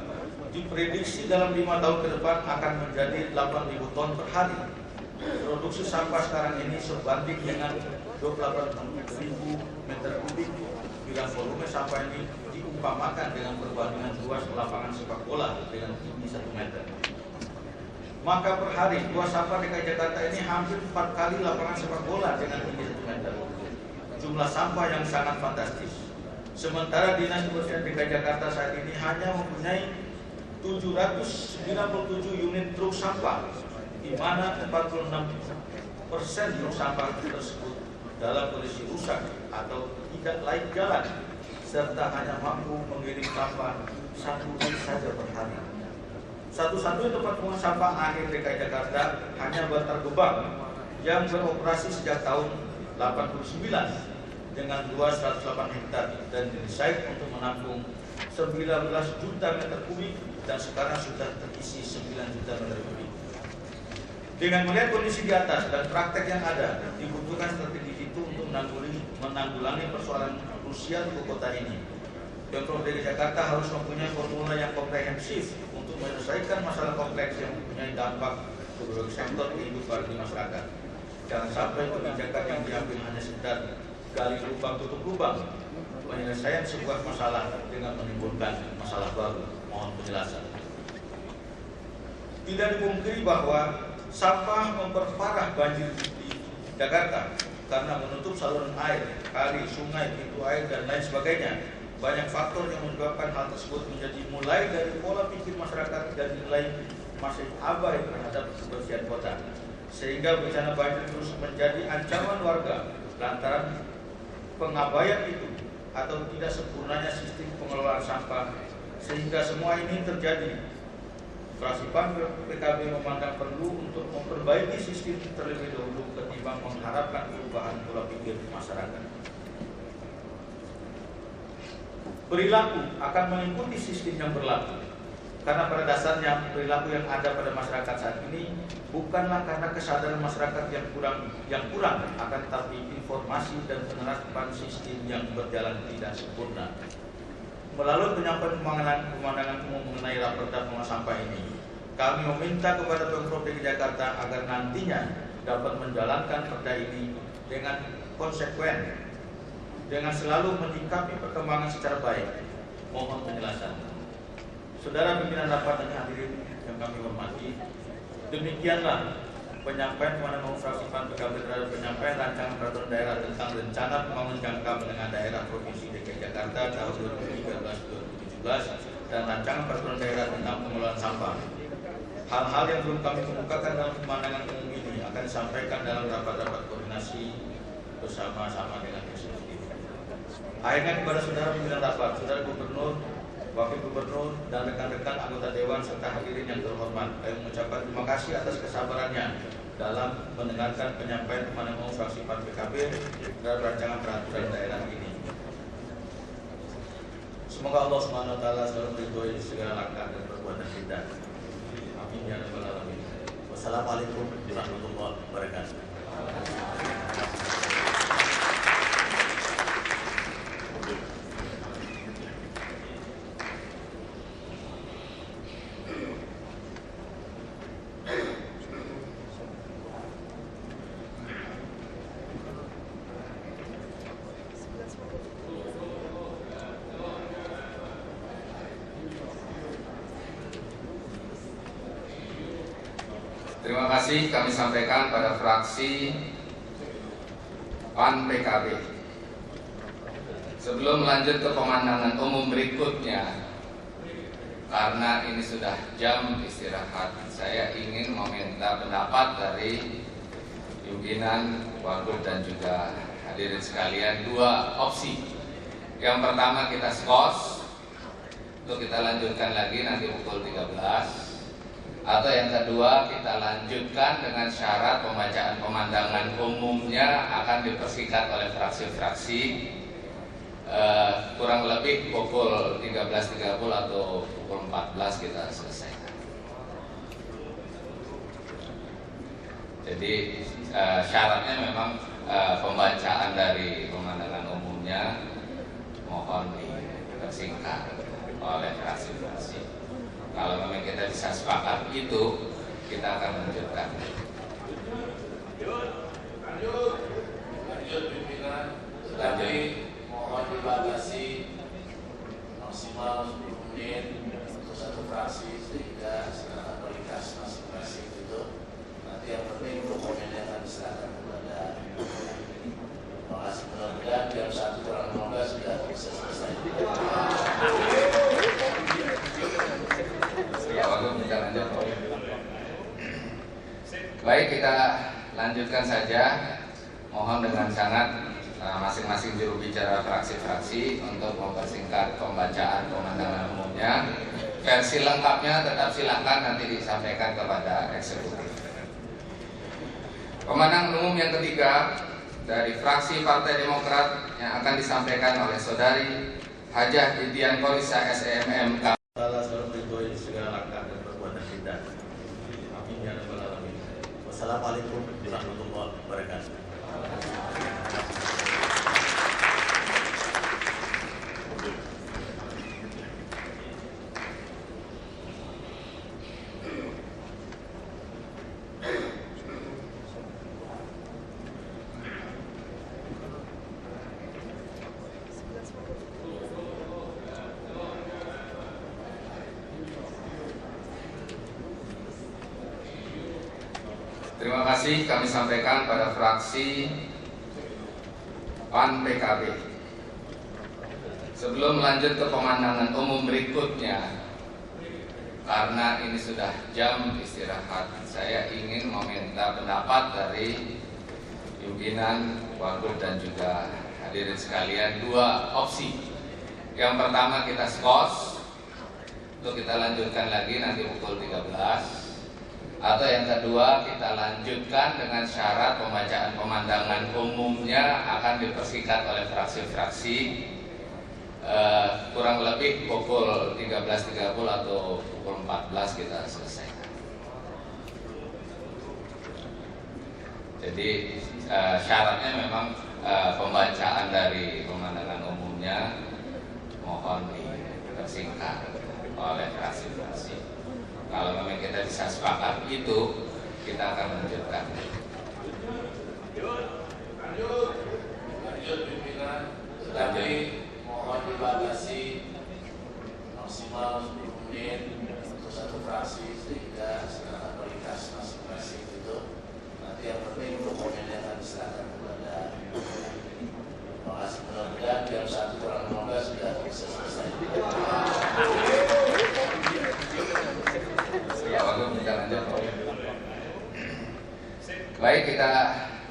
diprediksi dalam 5 tahun ke depan akan menjadi 8.000 ton per hari. Produksi sampah sekarang ini sebanding dengan 28.000 meter kubik, bila volume sampah ini diumpamakan dengan perbandingan luas lapangan sepak bola dengan tinggi 1 meter. Maka per hari luas sampah DKI Jakarta ini hampir 4 kali lapangan sepak bola dengan tinggi 1 meter. Jumlah sampah yang sangat fantastis. Sementara Dinas Kebersihan DKI Jakarta saat ini hanya mempunyai 797 unit truk sampah, di mana 46% truk sampah tersebut dalam kondisi rusak atau tidak layak jalan, serta hanya mampu mengirim sampah 1 truk saja per hari. Satu-satunya tempat pembuangan sampah akhir DKI Jakarta hanya Bantar Gebang yang beroperasi sejak tahun 89 dengan luas 108 hektar dan didesain untuk menampung 19 juta meter kubik dan sekarang sudah terisi 9 juta meter kubik. Dengan melihat kondisi di atas dan praktek yang ada, dibutuhkan strategi itu untuk menanggulangi persoalan krusial di kota ini. Pemprov DKI Jakarta harus mempunyai formula yang komprehensif untuk menyelesaikan masalah kompleks yang mempunyai dampak ke berbagai sektor kehidupan di masyarakat. Jangan sampai kebijakan yang diambil hanya sekedar gali lubang tutup lubang, penyelesaian sebuah masalah dengan menimbulkan masalah baru. Mohon penjelasan. Tidak dipungkiri bahwa sampah memperparah banjir di Jakarta karena menutup saluran air, kali, sungai, pintu air, dan lain sebagainya. Banyak faktor yang menyebabkan hal tersebut, menjadi mulai dari pola pikir masyarakat dan nilai masih abai terhadap kebersihan kota. sehingga bencana banjir terus menjadi ancaman warga lantaran pengabaian itu atau tidak sempurnanya sistem pengelolaan sampah, sehingga semua ini terjadi. Fraksi PAN PKB memandang perlu untuk memperbaiki sistem terlebih dahulu ketimbang mengharapkan perubahan pola pikir masyarakat. Perilaku akan mengikuti sistem yang berlaku, karena pada dasarnya perilaku yang ada pada masyarakat saat ini bukanlah karena kesadaran masyarakat yang kurang, akan tetapi informasi dan penerapan sistem yang berjalan tidak sempurna. Melalui penyampaian pemandangan umum mengenai raperda pengelola sampah ini, kami meminta kepada Pemprov DKI Jakarta agar nantinya dapat menjalankan perda ini dengan konsekuen, dengan selalu menyikapi perkembangan secara baik. Mohon penjelasan. Saudara pimpinan rapat dan hadirin yang kami hormati, demikianlah penyampaian kepada fraksi PAN PKB terhadap penyampaian rancangan peraturan daerah tentang rencana pembangunan jangka menengah daerah Provinsi DKI Jakarta tahun 2013-2017 dan rancangan peraturan daerah tentang pengelolaan sampah. Hal-hal yang belum kami kemukakan dalam pemandangan umum ini akan disampaikan dalam rapat-rapat koordinasi bersama-sama dengan eksekutif. Akhirnya kepada saudara pimpinan rapat, saudara gubernur, wakil gubernur, dan rekan-rekan anggota dewan serta hadirin yang terhormat, kami mengucapkan terima kasih atas kesabarannya dalam mendengarkan penyampaian pemandangan umum fraksi PAN PKB terhadap rancangan peraturan daerah ini. Semoga Allah SWT selalu meridhoi segala langkah dan perbuatan kita. Amin ya rabbal alamin. Wassalamualaikum warahmatullahi wabarakatuh. Terima kasih kami sampaikan pada fraksi PAN PKB. Sebelum melanjut ke pemandangan umum berikutnya, karena ini sudah jam istirahat, saya ingin meminta pendapat dari pimpinan, wagub dan juga hadirin sekalian dua opsi. Yang pertama kita skos untuk kita lanjutkan lagi nanti pukul 13. Atau yang kedua kita lanjutkan dengan syarat pembacaan pemandangan umumnya akan dipersingkat oleh fraksi-fraksi kurang lebih pukul 13.30 atau pukul 14 kita selesaikan. Jadi syaratnya memang pembacaan dari pemandangan umumnya mohon dipersingkat oleh fraksi-fraksi. Kalau memang kita bisa sepakat itu, kita akan lanjutkan. Lanjut pimpinan. Tetapi mohon dibatasi maksimal 10 menit untuk satu fraksi sehingga secara kualitas masing-masing itu. Nanti yang penting dokumennya akan diserahkan kepada. Terima kasih, mudah-mudahan jam 1 kurang 15 sudah bisa selesai. Baik, kita lanjutkan saja. Mohon dengan sangat masing-masing juru bicara fraksi-fraksi untuk mempersingkat pembacaan pemandangan umumnya. Versi lengkapnya tetap silakan nanti disampaikan kepada eksekutif. Pemandangan umum yang ketiga dari fraksi Partai Demokrat yang akan disampaikan oleh Saudari Hajah Titian Korisa SEMM. Allah selalu meridhoi segala langkah dan perbuatan kita. Amin ya rabbal alamin. Wassalamualaikum warahmatullahi wabarakatuh. Terima kasih kami sampaikan pada fraksi PAN PKB. Sebelum lanjut ke pemandangan umum berikutnya, karena ini sudah jam istirahat, saya ingin meminta pendapat dari pimpinan, wagub dan juga hadirin sekalian dua opsi. Yang pertama kita skos untuk kita lanjutkan lagi nanti pukul 13, atau yang kedua kita lanjutkan dengan syarat pembacaan pemandangan umumnya akan dipersingkat oleh fraksi-fraksi kurang lebih pukul 13.30 atau pukul 14 kita selesaikan. Jadi syaratnya memang pembacaan dari pemandangan umumnya mohon dipersingkat oleh fraksi-fraksi. Kalau memang kita bisa sepakat itu, kita akan lanjutkan. Lanjut pimpinan, tetapi mohon dibatasi maksimal 10 menit untuk satu fraksi sehingga secara kualitas masing-masing itu nanti yang penting dokumennya akan diserahkan kepada. Terima kasih, mudah-mudahan jam 1 kurang 15 sudah bisa selesai. Ya, wagub kita lanjut. Baik, kita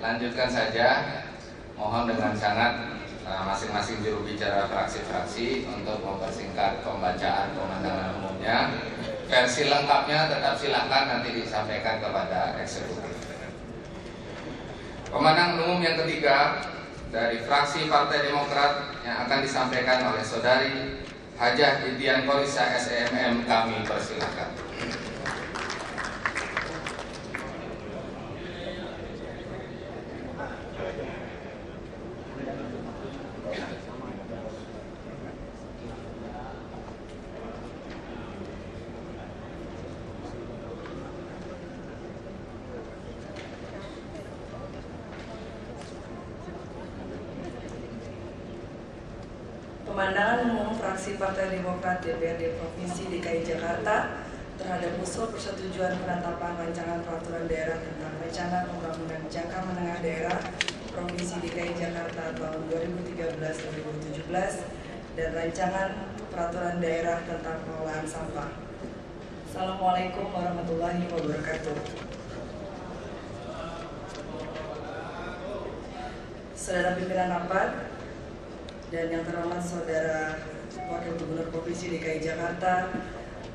lanjutkan saja. Mohon dengan sangat masing-masing juru bicara fraksi-fraksi untuk mempersingkat pembacaan pemandangan umumnya. Versi lengkapnya tetap silakan nanti disampaikan kepada eksekutif. Pemandangan umum yang ketiga dari fraksi Partai Demokrat yang akan disampaikan oleh Saudari Hajah Dian Korisa SEMM, kami persilakan. Pemandangan umum fraksi Partai Demokrat DPRD Provinsi DKI Jakarta terhadap usul persetujuan penetapan rancangan peraturan daerah tentang rencana pembangunan jangka menengah daerah Provinsi DKI Jakarta tahun 2013-2017 dan rancangan peraturan daerah tentang pengelolaan sampah. Assalamualaikum warahmatullahi wabarakatuh. Saudara pimpinan rapat dan yang terhormat Saudara Wakil Gubernur Provinsi DKI Jakarta,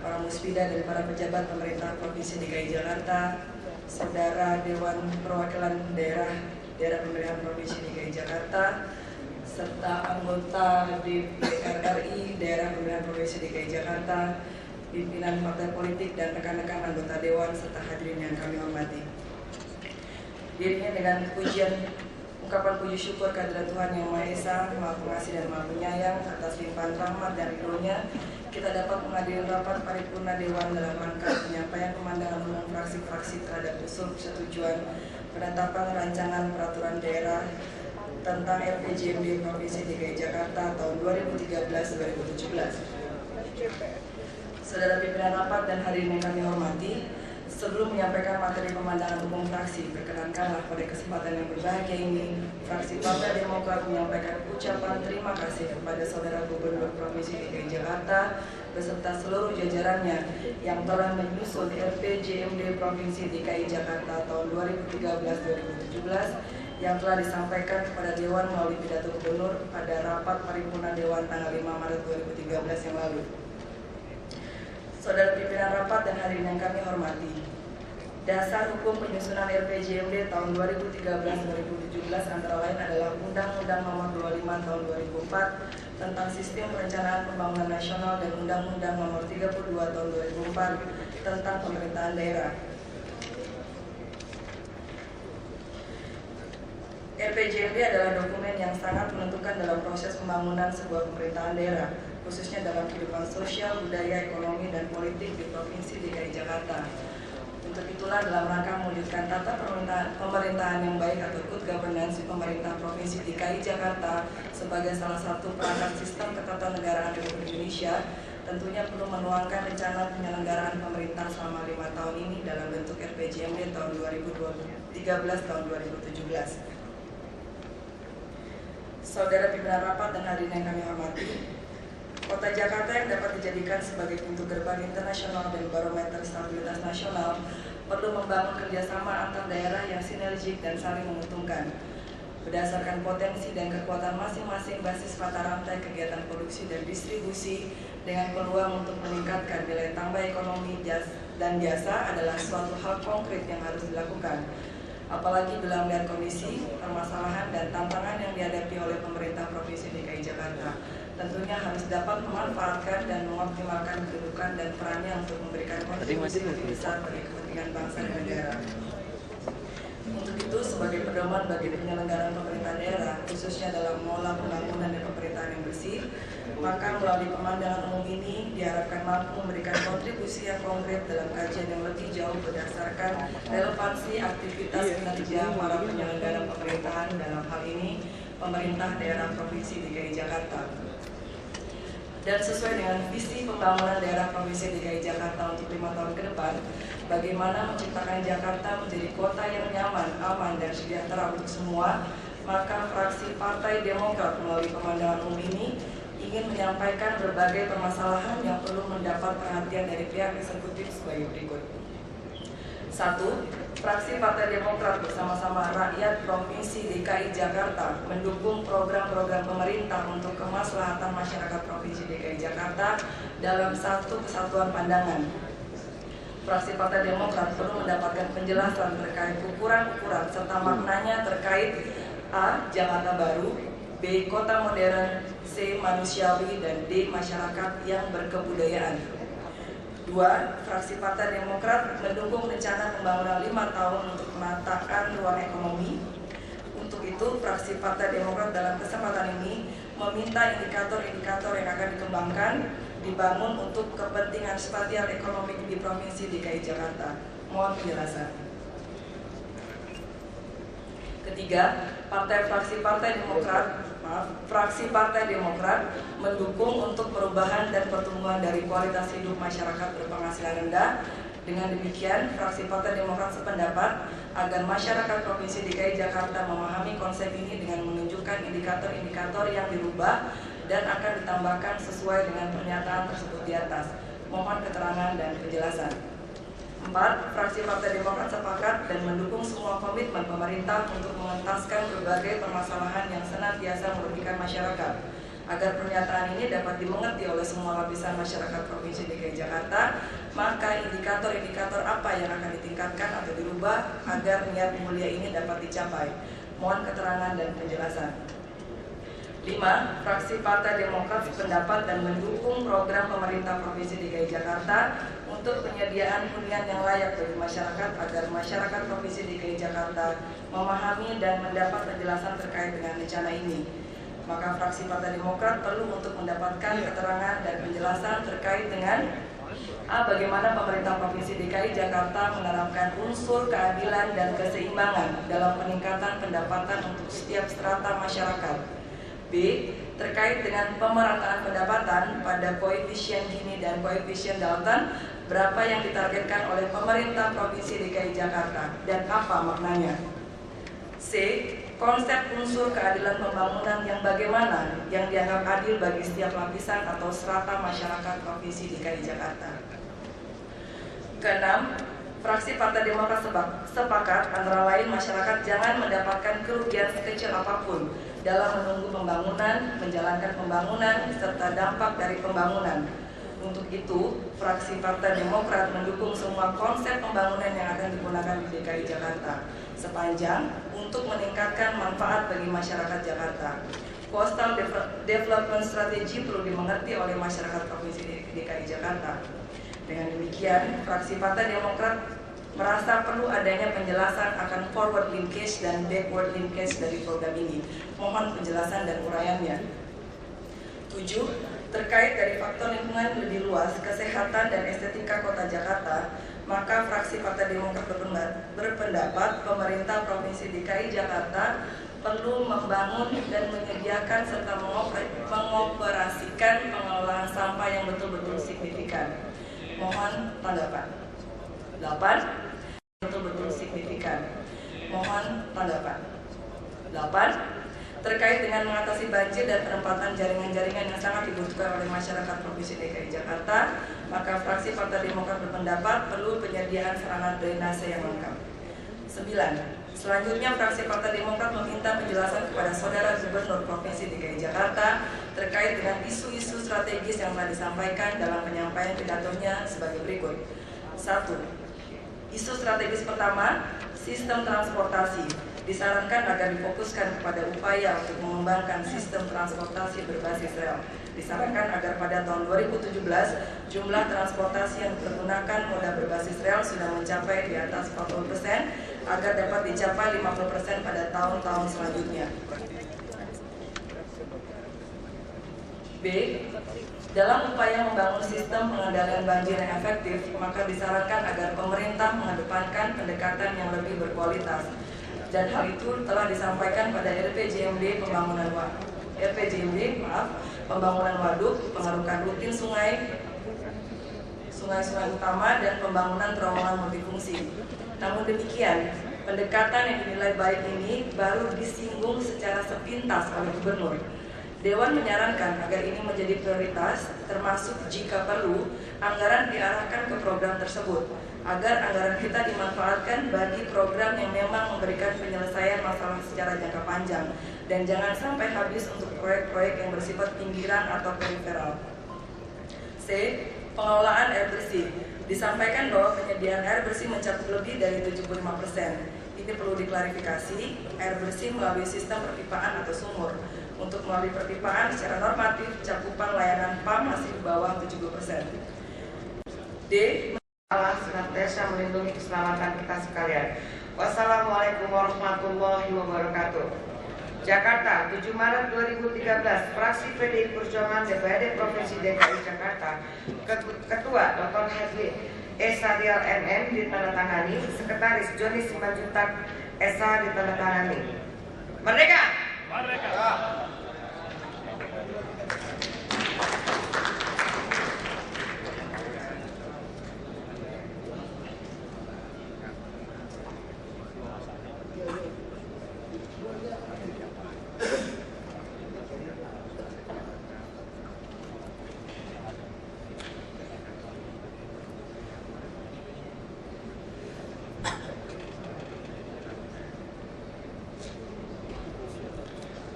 para muspida dan para pejabat pemerintah Provinsi DKI Jakarta, Saudara Dewan Perwakilan Daerah Pemilihan Provinsi DKI Jakarta, serta anggota DPR RI Daerah Pemilihan Provinsi DKI Jakarta, pimpinan partai politik dan rekan-rekan anggota Dewan serta hadirin yang kami hormati. Dirinya dengan ungkapan puji syukur kehadirat Tuhan Yang Maha Esa, Maha Pengasih dan Maha Penyayang atas limpahan rahmat dan ridho-Nya, kita dapat menghadiri rapat paripurna Dewan dalam rangka penyampaian pemandangan umum fraksi-fraksi terhadap usul persetujuan penetapan rancangan peraturan daerah tentang RPJMD Provinsi DKI Jakarta tahun 2013-2017. Saudara pimpinan rapat dan hadirin yang kami hormati, sebelum menyampaikan materi pemandangan umum fraksi, perkenankanlah pada kesempatan yang berbahagia ini, fraksi Partai Demokrat menyampaikan ucapan terima kasih kepada Saudara Gubernur Provinsi DKI Jakarta beserta seluruh jajarannya yang telah menyusun RPJMD Provinsi DKI Jakarta tahun 2013-2017 yang telah disampaikan kepada Dewan melalui pidato Gubernur pada rapat paripurna Dewan tanggal 5 Maret 2013 yang lalu. Saudara pimpinan rapat dan hadirin yang kami hormati, dasar hukum penyusunan RPJMD tahun 2013-2017 antara lain adalah Undang-Undang Nomor 25 Tahun 2004 tentang Sistem Perencanaan Pembangunan Nasional dan Undang-Undang Nomor 32 Tahun 2004 tentang Pemerintahan Daerah. RPJMD adalah dokumen yang sangat menentukan dalam proses pembangunan sebuah pemerintahan daerah, khususnya dalam kehidupan sosial, budaya, ekonomi, dan politik di Provinsi DKI Jakarta. Untuk itulah dalam rangka mewujudkan tata pemerintahan yang baik atau good governance di pemerintah Provinsi DKI Jakarta sebagai salah satu perangkat sistem ketatanegaraan Republik Indonesia, tentunya perlu menuangkan rencana penyelenggaraan pemerintah selama 5 tahun ini dalam bentuk RPJMD tahun 2013 tahun 2017. Saudara pimpinan rapat dan hadirin yang kami hormati, Kota Jakarta yang dapat dijadikan sebagai pintu gerbang internasional dan barometer stabilitas nasional perlu membangun kerjasama antar daerah yang sinergik dan saling menguntungkan. Berdasarkan potensi dan kekuatan masing-masing basis mata rantai kegiatan produksi dan distribusi dengan peluang untuk meningkatkan nilai tambah ekonomi dan jasa adalah suatu hal konkret yang harus dilakukan. Apalagi bila melihat kondisi, permasalahan, dan tantangan yang dihadapi oleh pemerintah Provinsi DKI Jakarta, tentunya harus dapat memanfaatkan dan mengoptimalkan kedudukan dan perannya untuk memberikan kontribusi lebih besar bagi kepentingan bangsa dan negara. Untuk itu, sebagai pedoman bagi penyelenggaraan pemerintah daerah, khususnya dalam mengelola pembangunan dan pemerintahan yang bersih, maka melalui pemandangan umum ini diharapkan mampu memberikan kontribusi yang konkret dalam kajian yang lebih jauh berdasarkan relevansi aktivitas kinerja para penyelenggara pemerintahan, dalam hal ini pemerintah daerah Provinsi DKI Jakarta. Dan sesuai dengan visi pembangunan daerah Provinsi DKI Jakarta untuk 5 tahun ke depan, bagaimana menciptakan Jakarta menjadi kota yang nyaman, aman, dan sejahtera untuk semua, maka fraksi Partai Demokrat melalui pemandangan umum ini ingin menyampaikan berbagai permasalahan yang perlu mendapat perhatian dari pihak eksekutif sebagai berikut. 1. Fraksi Partai Demokrat bersama-sama rakyat Provinsi DKI Jakarta mendukung program-program pemerintah untuk kemaslahatan masyarakat Provinsi DKI Jakarta dalam satu kesatuan pandangan. Fraksi Partai Demokrat perlu mendapatkan penjelasan terkait ukuran-ukuran serta maknanya terkait A. Jakarta Baru, B. Kota Modern, C. Manusiawi, dan D. Masyarakat yang berkebudayaan. 2. Fraksi Partai Demokrat mendukung rencana pembangunan 5 tahun untuk penataan ruang ekonomi. Untuk itu, fraksi Partai Demokrat dalam kesempatan ini meminta indikator-indikator yang akan dikembangkan dibangun untuk kepentingan spasial ekonomi di Provinsi DKI Jakarta. Mohon penjelasan. Ketiga, fraksi Partai Demokrat mendukung untuk perubahan dan pertumbuhan dari kualitas hidup masyarakat berpenghasilan rendah. Dengan demikian, fraksi Partai Demokrat sependapat agar masyarakat Provinsi DKI Jakarta memahami konsep ini dengan menunjukkan indikator-indikator yang dirubah dan akan ditambahkan sesuai dengan pernyataan tersebut di atas. Mohon keterangan dan penjelasan. 4. Fraksi Partai Demokrat sepakat dan mendukung semua komitmen pemerintah untuk mengentaskan berbagai permasalahan yang senantiasa merugikan masyarakat. Agar pernyataan ini dapat dimengerti oleh semua lapisan masyarakat Provinsi DKI Jakarta, maka indikator-indikator apa yang akan ditingkatkan atau dirubah agar niat mulia ini dapat dicapai. Mohon keterangan dan penjelasan. 5. Fraksi Partai Demokrat sependapat dan mendukung program pemerintah Provinsi DKI Jakarta untuk penyediaan hunian yang layak bagi masyarakat agar masyarakat Provinsi DKI Jakarta memahami dan mendapat penjelasan terkait dengan rencana ini. Maka fraksi Partai Demokrat perlu untuk mendapatkan keterangan dan penjelasan terkait dengan A. Bagaimana pemerintah Provinsi DKI Jakarta menerapkan unsur keadilan dan keseimbangan dalam peningkatan pendapatan untuk setiap strata masyarakat. B. Terkait dengan pemerataan pendapatan pada koefisien Gini dan koefisien Dalton, berapa yang ditargetkan oleh pemerintah Provinsi DKI Jakarta dan apa maknanya. C. Konsep unsur keadilan pembangunan yang bagaimana yang dianggap adil bagi setiap lapisan atau strata masyarakat Provinsi DKI Jakarta. Keenam, fraksi Partai Demokrat sepakat antara lain masyarakat jangan mendapatkan kerugian sekecil apapun dalam menunggu pembangunan, menjalankan pembangunan, serta dampak dari pembangunan. Untuk itu, fraksi Partai Demokrat mendukung semua konsep pembangunan yang akan digunakan di DKI Jakarta, sepanjang untuk meningkatkan manfaat bagi masyarakat Jakarta. Coastal Development Strategy perlu dimengerti oleh masyarakat Provinsi DKI Jakarta. Dengan demikian, fraksi Partai Demokrat merasa perlu adanya penjelasan akan forward linkage dan backward linkage dari program ini. Mohon penjelasan dan uraiannya. 7. Terkait dari faktor lingkungan lebih luas, kesehatan dan estetika kota Jakarta, maka fraksi Partai Demokrat berpendapat pemerintah Provinsi DKI Jakarta perlu membangun dan menyediakan serta mengoperasikan pengelolaan sampah yang betul-betul signifikan. Mohon tanggapan. 8. Betul-betul signifikan. Mohon tanggapan. 8. terkait dengan mengatasi banjir dan penempatan jaringan-jaringan yang sangat dibutuhkan oleh masyarakat Provinsi DKI Jakarta, maka fraksi Partai Demokrat berpendapat perlu penyediaan sarana drainase yang lengkap. 9. Selanjutnya, fraksi Partai Demokrat meminta penjelasan kepada Saudara Gubernur Provinsi DKI Jakarta terkait dengan isu-isu strategis yang telah disampaikan dalam penyampaian pidatonya sebagai berikut. 1. Isu strategis pertama, sistem transportasi. Disarankan agar difokuskan kepada upaya untuk mengembangkan sistem transportasi berbasis rel. Disarankan agar pada tahun 2017 jumlah transportasi yang menggunakan moda berbasis rel sudah mencapai di atas 40% agar dapat dicapai 50% pada tahun-tahun selanjutnya. B. Dalam upaya membangun sistem pengendalian banjir yang efektif, maka disarankan agar pemerintah mengedepankan pendekatan yang lebih berkualitas. Dan hal itu telah disampaikan pada RPJMD pembangunan waduk, pengerukan rutin sungai-sungai utama dan pembangunan terowongan multifungsi. Namun demikian, pendekatan yang dinilai baik ini baru disinggung secara sepintas oleh Gubernur. Dewan menyarankan agar ini menjadi prioritas, termasuk jika perlu, anggaran diarahkan ke program tersebut, agar anggaran kita dimanfaatkan bagi program yang memang memberikan penyelesaian masalah secara jangka panjang, dan jangan sampai habis untuk proyek-proyek yang bersifat pinggiran atau periferal. C. Pengelolaan air bersih. Disampaikan bahwa penyediaan air bersih mencakup lebih dari 75%. Ini perlu diklarifikasi, air bersih melalui sistem perpipaan atau sumur. Untuk melalui perpipaan secara normatif, cakupan layanan PAM masih di bawah 70%. D. Allah senantiasa melindungi keselamatan kita sekalian. Wassalamualaikum warahmatullahi wabarakatuh. Jakarta, 7 Maret 2013, fraksi PDI Perjuangan DPRD Provinsi DKI Jakarta, Ketua Dr. Haji Esadial MM ditandatangani, Sekretaris Joni Simanjuntak Esa ditandatangani. Merdeka! Merdeka!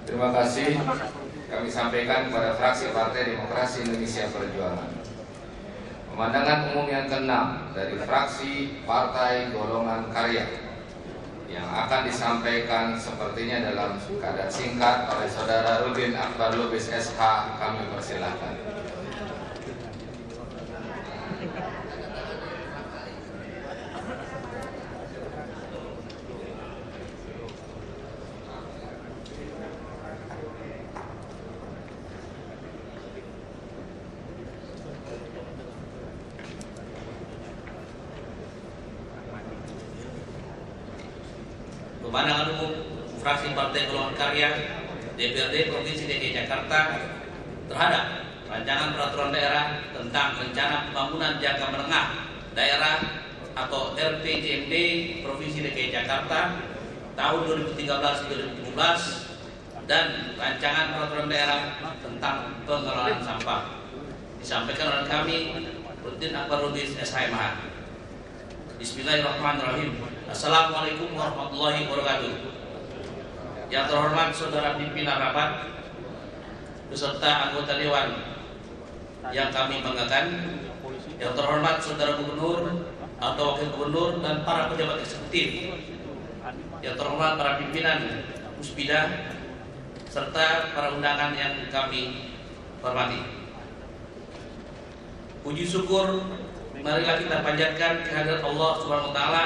Terima kasih kami sampaikan kepada fraksi Partai Demokrasi Indonesia Perjuangan. Pemandangan umum yang ke-6 dari fraksi Partai Golongan Karya yang akan disampaikan sepertinya dalam keadaan singkat oleh Saudara Rudin Akbar Lubis SH, kami persilahkan. Pemandangan umum fraksi Partai Golongan Karya DPRD Provinsi DKI Jakarta terhadap rancangan peraturan daerah tentang rencana pembangunan jangka menengah daerah atau RPJMD Provinsi DKI Jakarta tahun 2013-2017 dan rancangan peraturan daerah tentang pengelolaan sampah. Disampaikan oleh kami Rudin Akbar Lubis SHMH. Bismillahirrahmanirrahim. Assalamualaikum warahmatullahi wabarakatuh. Yang terhormat Saudara Pimpinan Rapat beserta anggota Dewan yang kami banggakan, yang terhormat Saudara Gubernur atau Wakil Gubernur dan para pejabat eksekutif, yang terhormat para pimpinan Muspida serta para undangan yang kami hormati. Puji syukur marilah kita panjatkan kehadirat Allah Subhanahu wa taala,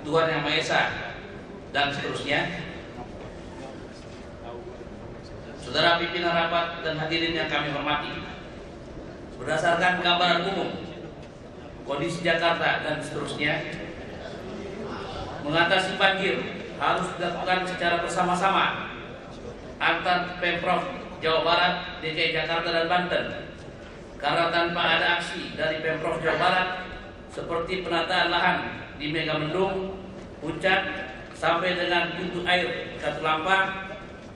Tuhan Yang Maha Esa, dan seterusnya. Saudara pimpinan rapat dan hadirin yang kami hormati, berdasarkan gambaran umum kondisi Jakarta dan seterusnya, mengatasi banjir harus dilakukan secara bersama-sama antar Pemprov Jawa Barat, DKI Jakarta dan Banten. Karena tanpa ada aksi dari Pemprov Jawa Barat seperti penataan lahan di Megamendung, Puncak sampai dengan pintu air Katulampa,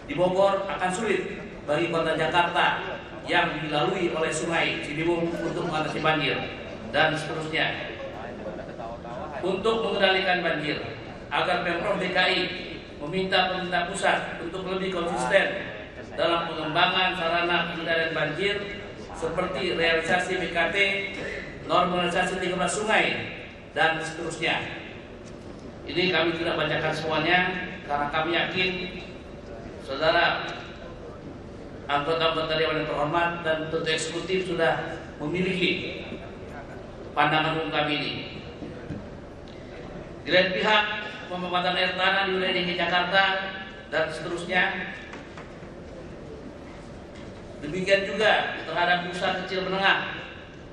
di Bogor akan sulit bagi kota Jakarta yang dilalui oleh Sungai Ciliwung untuk mengatasi banjir, dan seterusnya. Untuk mengendalikan banjir, agar Pemprov DKI meminta pemerintah pusat untuk lebih konsisten dalam pengembangan sarana pengendalian banjir seperti realisasi BKT, normalisasi 13 sungai, dan seterusnya. Ini kami tidak bacakan semuanya karena kami yakin saudara anggota-anggota Dewan yang terhormat dan tentu eksekutif sudah memiliki pandangan umum kami ini. Di lain pihak, pemanfaatan air tanah di wilayah DKI Jakarta dan seterusnya. Demikian juga terhadap usaha kecil menengah,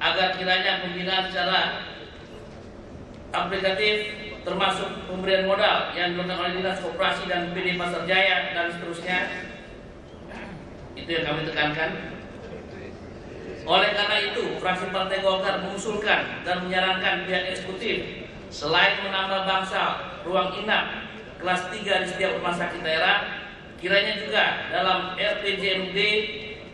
agar kiranya pembinaan secara aplikatif termasuk pemberian modal yang dilakukan oleh Dinas Koperasi dan PD Pasar Jaya dan seterusnya. Itu yang kami tekankan. Oleh karena itu, fraksi Partai Golkar mengusulkan dan menyarankan pihak eksekutif selain menambah bangsal ruang inap kelas 3 di setiap rumah sakit daerah, kiranya juga dalam RPJMD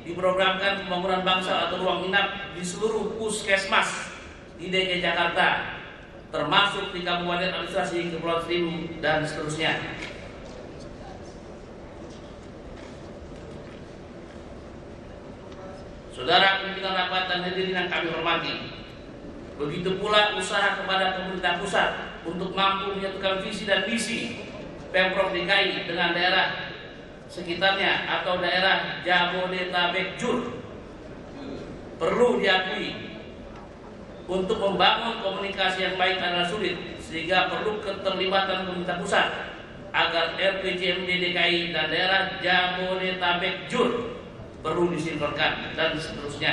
diprogramkan pembangunan bangsal atau ruang inap di seluruh puskesmas di DKI Jakarta, termasuk di Kabupaten Administrasi Kepulauan Seribu dan seterusnya. Saudara pimpinan rapat dan hadirin yang kami hormati, begitu pula usaha kepada pemerintah pusat untuk mampu menyatukan visi dan misi Pemprov DKI dengan daerah sekitarnya atau daerah Jabodetabek Jur perlu diakui. Untuk membangun komunikasi yang baik adalah sulit, sehingga perlu keterlibatan pemerintah pusat agar RPJMD DKI dan daerah Jabodetabek Jur perlu disinkronkan dan seterusnya.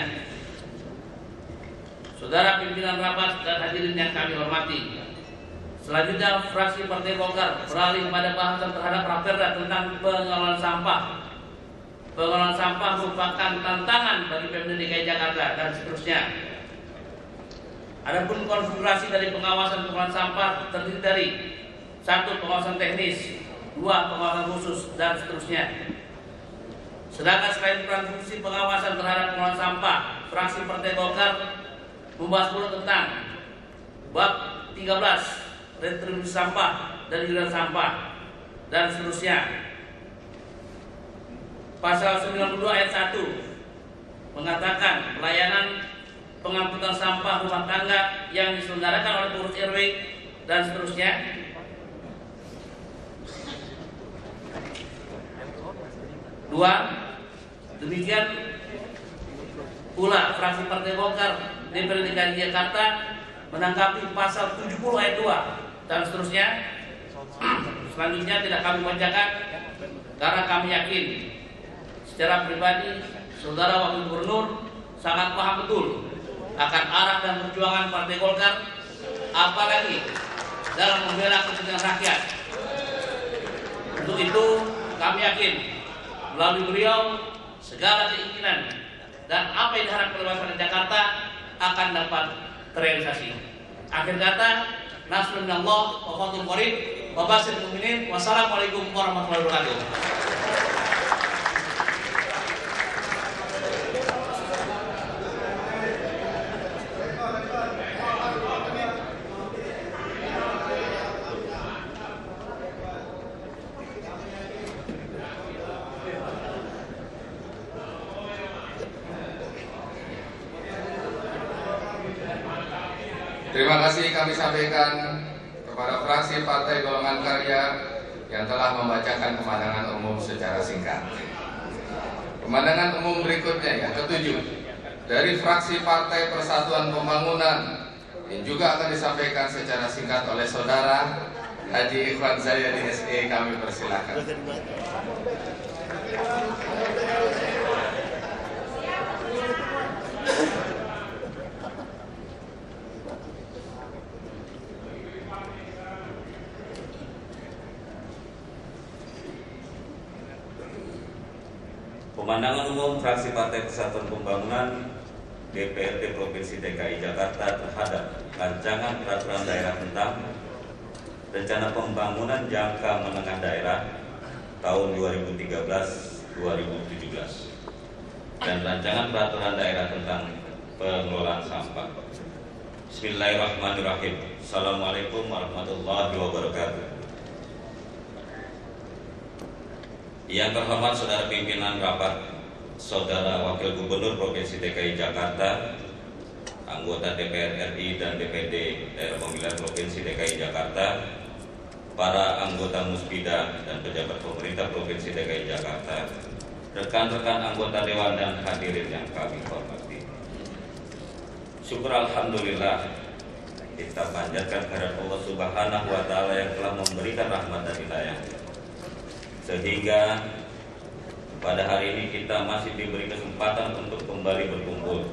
Saudara pimpinan rapat dan hadirin yang kami hormati, selanjutnya fraksi Partai Golkar beralih pada bahasan terhadap Raperda tentang pengelolaan sampah. Pengelolaan sampah merupakan tantangan bagi Pemprov DKI Jakarta dan seterusnya. Adapun konfigurasi dari pengawasan pengelolaan sampah terdiri dari 1. Pengawasan teknis, 2. Pengawasan khusus, dan seterusnya. Sedangkan selain peran fungsi pengawasan terhadap pengelolaan sampah, fraksi Partai Golkar membahas pula tentang bab 13 retribusi sampah dan giliran sampah dan seterusnya. Pasal 92 ayat 1 mengatakan pelayanan pengangkutan sampah rumah tangga yang diselenggarakan oleh pengurus RW dan seterusnya. Dua, demikian pula fraksi Partai Golkar DPRD DKI Jakarta menanggapi pasal 70 ayat 2 dan seterusnya. Selanjutnya tidak kami bacakan karena kami yakin secara pribadi Saudara Wakil Gubernur sangat paham betul akan arah dan perjuangan Partai Golkar, apalagi dalam membela kepentingan rakyat. Untuk itu kami yakin melalui beliau segala keinginan dan apa yang diharapkan oleh masyarakat Jakarta akan dapat terrealisasi. Akhir kata, nasrullah wa fathul qarib wa basyiril mu'minin. Wassalamualaikum warahmatullahi wabarakatuh. Terima kasih kami sampaikan kepada fraksi Partai Golongan Karya yang telah membacakan pemandangan umum secara singkat. Pemandangan umum berikutnya yang ketujuh dari fraksi Partai Persatuan Pembangunan yang juga akan disampaikan secara singkat oleh Saudara Haji Ikhwan Zayyadi SE. Kami persilahkan. Pemandangan umum fraksi Partai Persatuan Pembangunan DPRD Provinsi DKI Jakarta terhadap rancangan peraturan daerah tentang rencana pembangunan jangka menengah daerah tahun 2013-2017 dan rancangan peraturan daerah tentang pengelolaan sampah. Bismillahirrahmanirrahim. Assalamualaikum warahmatullahi wabarakatuh. Yang terhormat Saudara Pimpinan Rapat, Saudara Wakil Gubernur Provinsi DKI Jakarta, anggota DPR RI dan DPD Daerah Pemilihan Provinsi DKI Jakarta, para anggota Muspida dan pejabat pemerintah Provinsi DKI Jakarta, rekan-rekan anggota Dewan dan hadirin yang kami hormati. Syukur alhamdulillah kita panjatkan kehadirat Allah Subhanahu wa taala yang telah memberikan rahmat dan hidayah. Sehingga pada hari ini kita masih diberi kesempatan untuk kembali berkumpul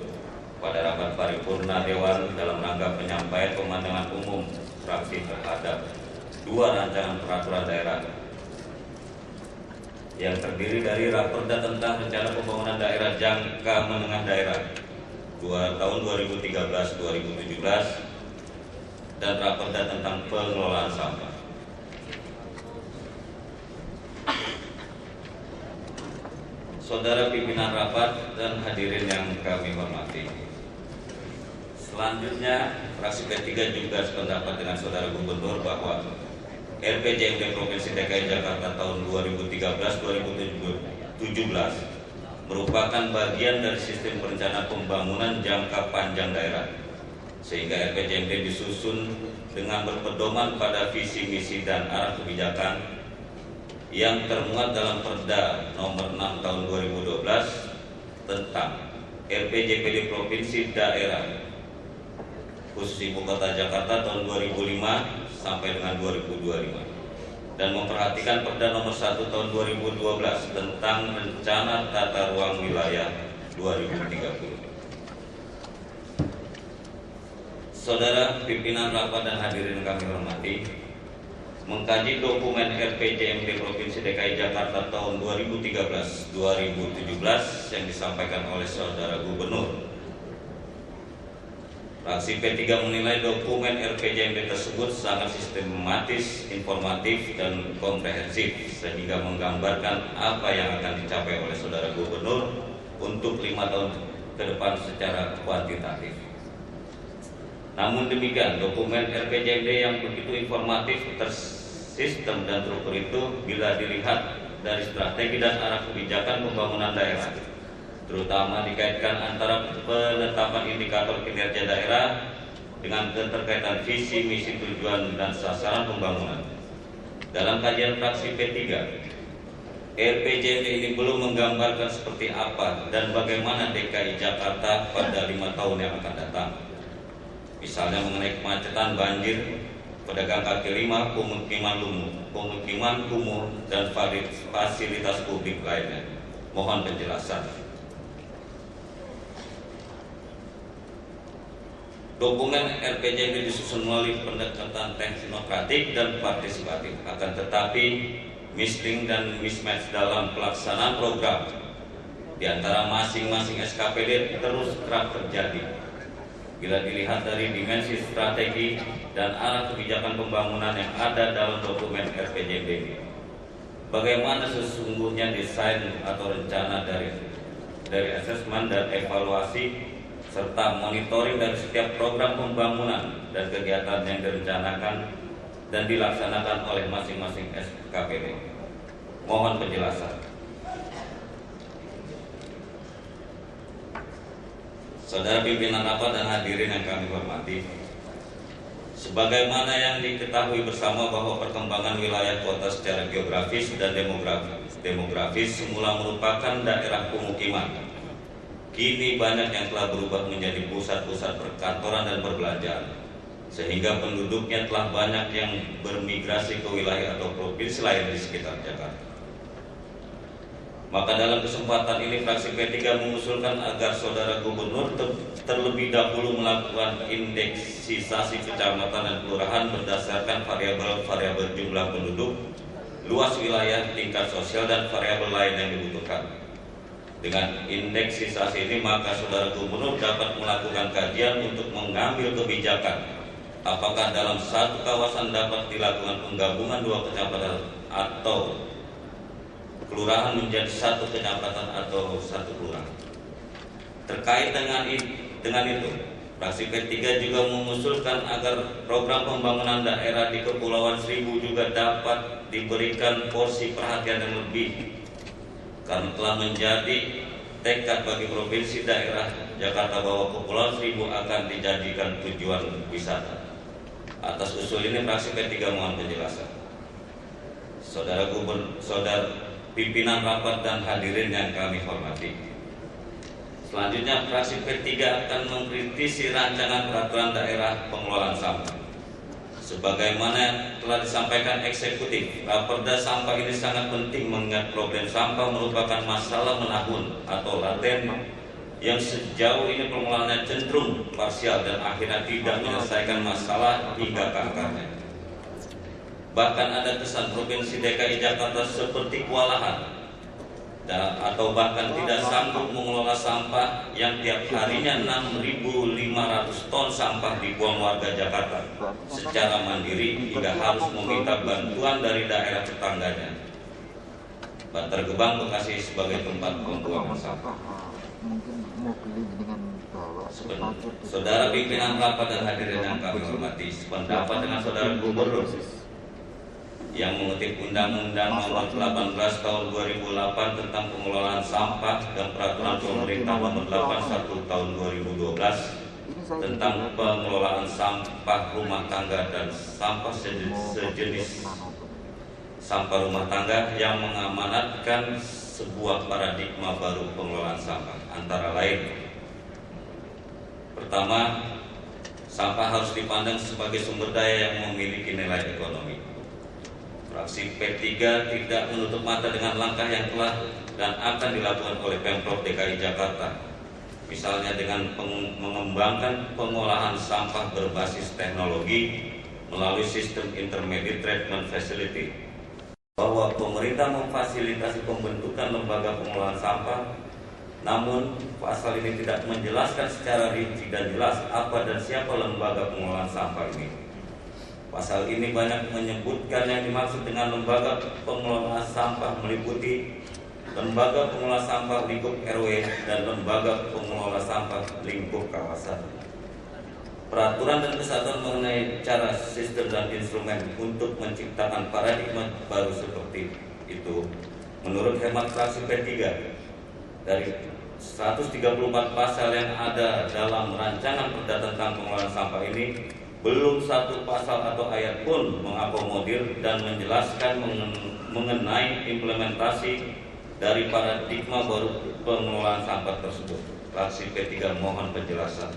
pada rapat paripurna Dewan dalam rangka penyampaian pemandangan umum fraksi terhadap dua rancangan peraturan daerah yang terdiri dari Raperda tentang Rencana Pembangunan Daerah Jangka Menengah Daerah tahun 2013-2017 dan Raperda tentang Pengelolaan Sampah. Saudara pimpinan rapat dan hadirin yang kami hormati, selanjutnya fraksi P3 juga sependapat dengan Saudara Gubernur bahwa RPJMD Provinsi DKI Jakarta tahun 2013-2017 merupakan bagian dari sistem perencanaan pembangunan jangka panjang daerah, sehingga RPJMD disusun dengan berpedoman pada visi misi dan arah kebijakan yang termuat dalam Perda Nomor 6 Tahun 2012 tentang RPJMD Provinsi Daerah khusus Ibu Kota Jakarta tahun 2005 sampai dengan 2025 dan memperhatikan Perda Nomor 1 Tahun 2012 tentang Rencana Tata Ruang Wilayah 2030. Saudara pimpinan rapat dan hadirin kami hormati, mengkaji dokumen RPJMD Provinsi DKI Jakarta tahun 2013-2017 yang disampaikan oleh Saudara Gubernur, fraksi P3 menilai dokumen RPJMD tersebut sangat sistematis, informatif, dan komprehensif sehingga menggambarkan apa yang akan dicapai oleh Saudara Gubernur untuk 5 tahun ke depan secara kuantitatif. Namun demikian, dokumen RPJMD yang begitu informatif, tersistem dan terukur itu bila dilihat dari strategi dan arah kebijakan pembangunan daerah, terutama dikaitkan antara penetapan indikator kinerja daerah dengan keterkaitan visi, misi, tujuan, dan sasaran pembangunan. Dalam kajian fraksi P3, RPJMD ini belum menggambarkan seperti apa dan bagaimana DKI Jakarta pada 5 tahun yang akan datang. Misalnya mengenai kemacetan, banjir, pedagang kaki lima, pemukiman kumuh, dan fasilitas publik lainnya. Mohon penjelasan. Dokumen RPJMD disusun melalui pendekatan teknokratik dan partisipatif, akan tetapi misling dan mismatch dalam pelaksanaan program di antara masing-masing SKPD terus kerap terjadi. Bila dilihat dari dimensi strategi dan arah kebijakan pembangunan yang ada dalam dokumen RPJMD ini, bagaimana sesungguhnya desain atau rencana dari asesmen dan evaluasi serta monitoring dari setiap program pembangunan dan kegiatan yang direncanakan dan dilaksanakan oleh masing-masing SKPD. Mohon penjelasan. Saudara pimpinan rapat dan hadirin yang kami hormati, sebagaimana yang diketahui bersama bahwa perkembangan wilayah kota secara geografis dan demografis semula merupakan daerah pemukiman. Kini banyak yang telah berubah menjadi pusat-pusat perkantoran dan perbelanjaan, sehingga penduduknya telah banyak yang bermigrasi ke wilayah atau provinsi lain di sekitar Jakarta. Maka dalam kesempatan ini fraksi P3 mengusulkan agar Saudara Gubernur terlebih dahulu melakukan indeksisasi kecamatan dan kelurahan berdasarkan variabel jumlah penduduk, luas wilayah, tingkat sosial, dan variabel lain yang dibutuhkan. Dengan indeksisasi ini maka Saudara Gubernur dapat melakukan kajian untuk mengambil kebijakan apakah dalam satu kawasan dapat dilakukan penggabungan dua kecamatan atau kelurahan menjadi satu kecamatan atau satu kelurahan. Terkait dengan itu, fraksi P3 juga mengusulkan agar program pembangunan daerah di Kepulauan Seribu juga dapat diberikan porsi perhatian yang lebih, karena telah menjadi tekad bagi provinsi daerah Jakarta bahwa Kepulauan Seribu akan dijadikan tujuan wisata. Atas usul ini fraksi P3 mohon penjelasan. Saudara pimpinan rapat dan hadirin yang kami hormati. Selanjutnya fraksi P3 akan mengkritisi rancangan peraturan daerah pengelolaan sampah. Sebagaimana telah disampaikan eksekutif, Raperda sampah ini sangat penting mengingat problem sampah merupakan masalah menahun atau laten yang sejauh ini pengelolaannya cenderung parsial dan akhirnya tidak menyelesaikan masalah hingga ke akarnya. Bahkan ada kesan Provinsi DKI Jakarta seperti kewalahan atau bahkan tidak sanggup mengelola sampah yang tiap harinya 6.500 ton sampah dibuang warga Jakarta secara mandiri hingga harus meminta bantuan dari daerah tetangganya. Bantar Gebang, Bekasi sebagai tempat pembuangan sampah. Saudara pimpinan rapat dan hadirin yang kami hormati, sependapat dengan saudara Gubernur yang mengutip Undang-Undang Nomor 18 Tahun 2008 tentang pengelolaan sampah dan Peraturan Pemerintah Nomor 81 Tahun 2012 tentang pengelolaan sampah rumah tangga dan sampah sejenis sampah rumah tangga yang mengamanatkan sebuah paradigma baru pengelolaan sampah, antara lain: pertama, sampah harus dipandang sebagai sumber daya yang memiliki nilai ekonomi. Fraksi P3 tidak menutup mata dengan langkah yang telah dan akan dilakukan oleh Pemprov DKI Jakarta, misalnya dengan mengembangkan pengolahan sampah berbasis teknologi melalui sistem intermediate treatment facility, bahwa pemerintah memfasilitasi pembentukan lembaga pengelolaan sampah. Namun pasal ini tidak menjelaskan secara rinci dan jelas apa dan siapa lembaga pengelolaan sampah ini. Pasal ini banyak menyebutkan yang dimaksud dengan lembaga pengelola sampah meliputi lembaga pengelola sampah lingkup RW dan lembaga pengelola sampah lingkup kawasan. Peraturan dan kesatuan mengenai cara, sistem dan instrumen untuk menciptakan paradigma baru seperti itu, menurut hemat fraksi P3, dari 134 pasal yang ada dalam rancangan perda tentang pengelolaan sampah ini, belum satu pasal atau ayat pun mengakomodir dan menjelaskan mengenai implementasi dari paradigma baru pengelolaan sampah tersebut. Fraksi P3 mohon penjelasan.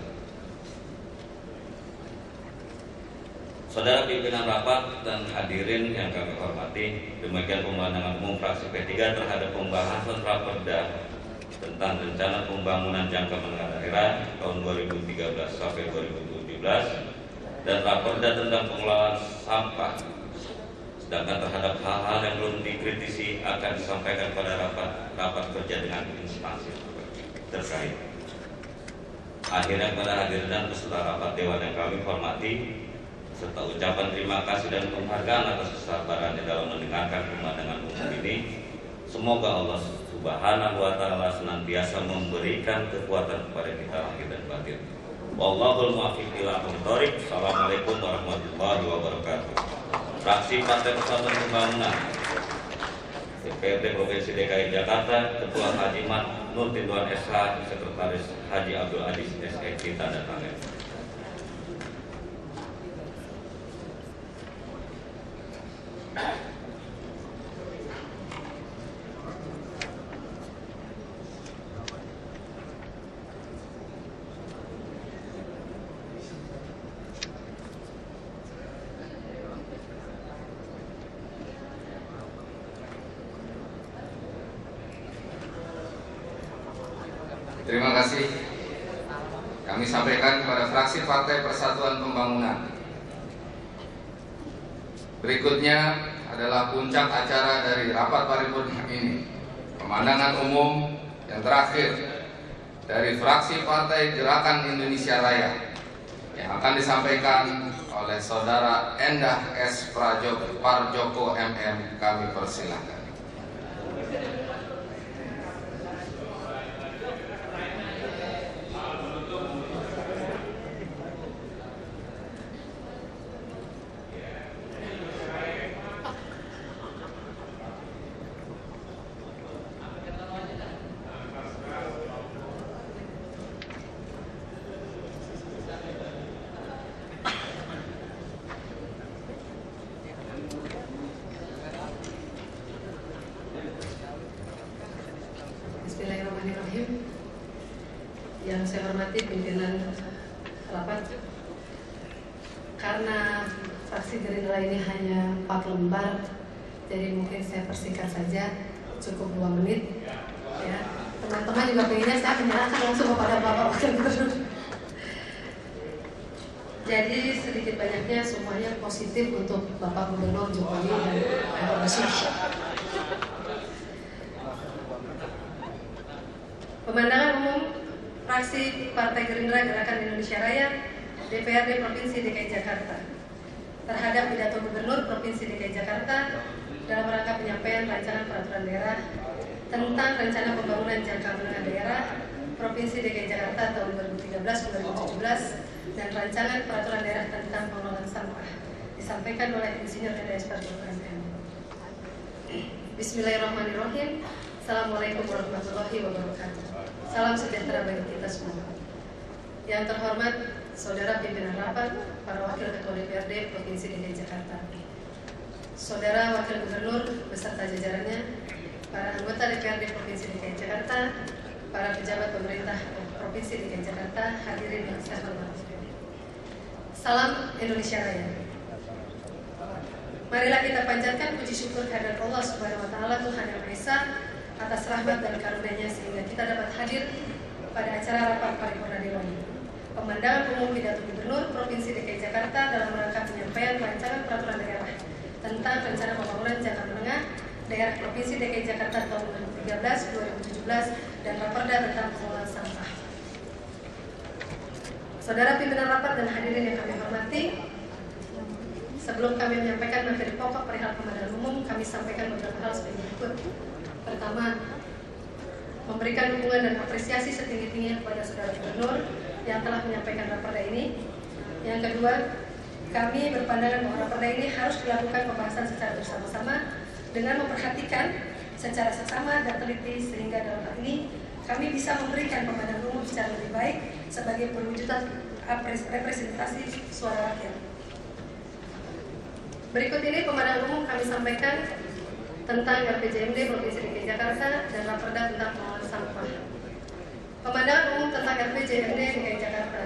Saudara pimpinan rapat dan hadirin yang kami hormati, demikian pemandangan umum fraksi P3 terhadap pembahasan Raperda tentang rencana pembangunan jangka menengah daerah tahun 2013 sampai 2017 dan Raperda tentang pengelolaan sampah. Sedangkan terhadap hal-hal yang belum dikritisi akan disampaikan pada rapat kerja dengan instansi terkait. Akhirnya pada hadirin dan peserta rapat dewan yang kami hormati, serta ucapan terima kasih dan penghargaan atas kesabarannya dalam mendengarkan pemandangan umum ini, semoga Allah Subhanahu wa Ta'ala senantiasa memberikan kekuatan kepada kita lahir dan batin. Wallahul muwaffiq ila aqwamit thoriq. Assalamualaikum warahmatullahi wabarakatuh. Fraksi Partai Persatuan Pembangunan DPRD Provinsi DKI Jakarta, Ketua Haji Nur Tinduan SH, Sekretaris Haji Abdul Aziz SEC, tanda tangan. Terima kasih. Kami sampaikan kepada fraksi Partai Persatuan Pembangunan. Berikutnya adalah puncak acara dari rapat paripurna ini, pemandangan umum yang terakhir dari fraksi Partai Gerakan Indonesia Raya yang akan disampaikan oleh Saudara Endah S. Parjoko MM. Kami persilahkan. Bismillahirrahmanirrahim. Yang saya hormati pimpinan rapat, karena fraksi Gerindra ini hanya 4 lembar, jadi mungkin saya persingkat saja, cukup 2 menit. Ya, teman-teman juga pengennya saya menyerahkan langsung kepada Bapak Wakil Gubernur. Jadi sedikit banyaknya semuanya positif untuk Bapak Gubernur Jokowi dan Bapak Basuki. Pemandangan umum fraksi Partai Gerindra Gerakan Indonesia Raya DPRD Provinsi DKI Jakarta terhadap pidato Gubernur Provinsi DKI Jakarta dalam rangka penyampaian rancangan peraturan daerah tentang rencana pembangunan jangka menengah daerah Provinsi DKI Jakarta tahun 2013-2017 dan rancangan peraturan daerah tentang pengelolaan sampah disampaikan oleh Insinyur RDS Pertanian. Bismillahirrahmanirrahim. Assalamualaikum warahmatullahi wabarakatuh. Salam sejahtera bagi kita semua. Yang terhormat Saudara Pimpinan Rapat, para Wakil Ketua DPRD Provinsi DKI Jakarta, Saudara Wakil Gubernur beserta jajarannya, para anggota DPRD Provinsi DKI Jakarta, para pejabat pemerintah Provinsi DKI Jakarta, hadirin yang saya hormati. Salam Indonesia Raya. Marilah kita panjatkan puji syukur kehadirat Allah Subhanahu wa taala Tuhan Yang Maha Esa atas rahmat dan karunia-Nya sehingga kita dapat hadir pada acara rapat paripurna Dewan. Pemandangan umum pidato Gubernur Provinsi DKI Jakarta dalam rangka penyampaian rancangan peraturan daerah tentang rencana pembangunan jangka menengah daerah Provinsi DKI Jakarta tahun 2013-2017 dan Raperda tentang pengelolaan sampah. Saudara pimpinan rapat dan hadirin yang kami hormati, sebelum kami menyampaikan materi pokok perihal pemandangan umum, kami sampaikan beberapa hal sebagai berikut. Pertama, memberikan dukungan dan apresiasi setinggi-tingginya kepada Saudara Gubernur yang telah menyampaikan raperda ini. Yang kedua, kami berpandangan bahwa raperda ini harus dilakukan pembahasan secara bersama-sama dengan memperhatikan secara seksama dan teliti sehingga dalam hal ini kami bisa memberikan pemandangan umum secara lebih baik sebagai perwujudan representasi suara rakyat. Berikut ini pemandangan umum kami sampaikan tentang RPJMD Provinsi DKI Jakarta dan Raperda tentang pengelolaan sampah. Pemandangan umum tentang RPJMD DKI Jakarta.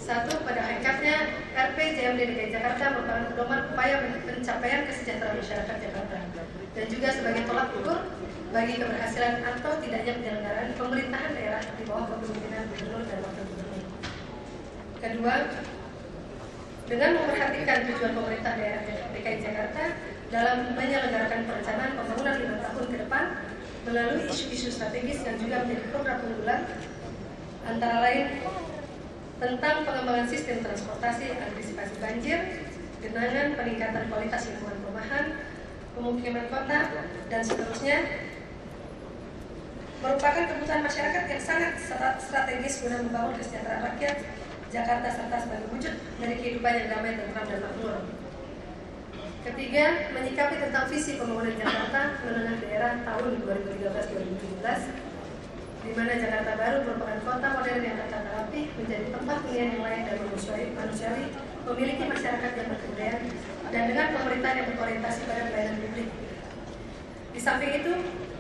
1. Pada hakikatnya RPJMD DKI Jakarta merupakan pedoman upaya pencapaian kesejahteraan masyarakat Jakarta dan juga sebagai tolak ukur bagi keberhasilan atau tidaknya penyelenggaraan pemerintahan daerah di bawah kepemimpinan Gubernur dan Wakil Gubernur. Kedua, dengan memperhatikan tujuan pemerintah daerah DKI Jakarta dalam menyelenggarakan perencanaan pembangunan 5 tahun ke depan melalui isu-isu strategis yang juga menjadi program unggulan, antara lain tentang pengembangan sistem transportasi, antisipasi banjir, genangan, peningkatan kualitas lingkungan perumahan, pemukiman kota, dan seterusnya, merupakan kebutuhan masyarakat yang sangat strategis guna membangun kesejahteraan rakyat Jakarta serta sebagai wujud dari kehidupan yang damai, tentram, dan makmur. Ketiga, menyikapi tentang visi pembangunan Jakarta menengah daerah tahun 2013-2017, di mana Jakarta Baru merupakan kota modern yang tertata rapi, menjadi tempat hunian yang layak dan manusiawi, memiliki masyarakat yang berkebudayaan, dan dengan pemerintahan yang berorientasi pada pelayanan publik. Di samping itu,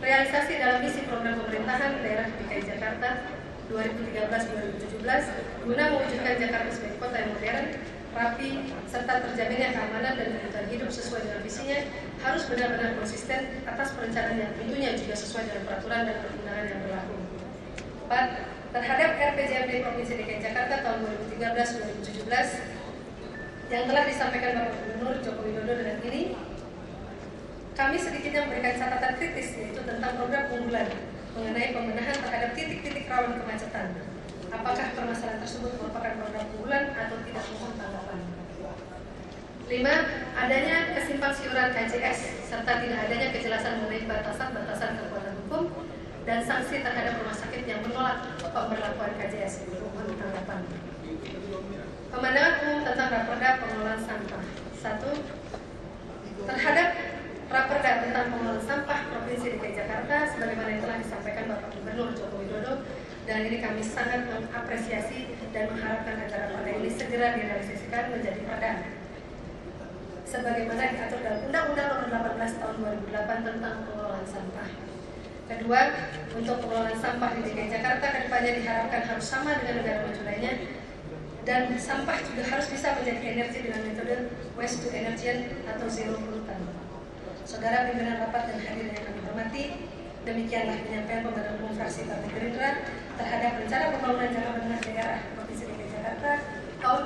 realisasi dalam misi program pemerintahan daerah DKI Jakarta 2013-2017 guna mewujudkan Jakarta sebagai kota yang modern, rapi, serta terjaminnya keamanan dan kebutuhan hidup sesuai dengan visinya harus benar-benar konsisten atas perencanaan yang tentunya juga sesuai dengan peraturan dan perundangan yang berlaku. 4. Terhadap RPJMD Provinsi DKI Jakarta tahun 2013-2017 yang telah disampaikan Bapak Gubernur Joko Widodo dengan ini, kami sedikitnya memberikan catatan kritis yaitu tentang program unggulan mengenai pembenahan terhadap titik-titik rawan kemacetan. Apakah permasalahan tersebut merupakan program unggulan atau tidak, mohon tanggapan. Adanya kesimpang siuran KJS serta tidak adanya kejelasan mengenai batasan-batasan kekuatan hukum dan sanksi terhadap rumah sakit yang menolak pemberlakuan KJS. Mohon tanggapan. Pemandangan umum tentang Raperda pengelolaan sampah. 1. Terhadap Raperda tentang pengelolaan sampah Provinsi DKI Jakarta sebagaimana yang telah disampaikan Bapak Gubernur Joko Widodo, dan ini kami sangat mengapresiasi dan mengharapkan agar Raperda ini segera direalisasikan menjadi perda sebagaimana diatur dalam Undang-Undang Nomor 18 Tahun 2008 tentang pengelolaan sampah. Kedua, untuk pengelolaan sampah di DKI Jakarta kedepannya diharapkan harus sama dengan negara maju lainnya, dan sampah juga harus bisa menjadi energi dengan metode waste to energy atau zero pollutant. Saudara pimpinan rapat dan hadirin yang kami hormati, demikianlah penyampaian pemerintah umum fraksi Partai Gerindra terhadap rencana pembangunan jangka menengah daerah Provinsi DKI Jakarta tahun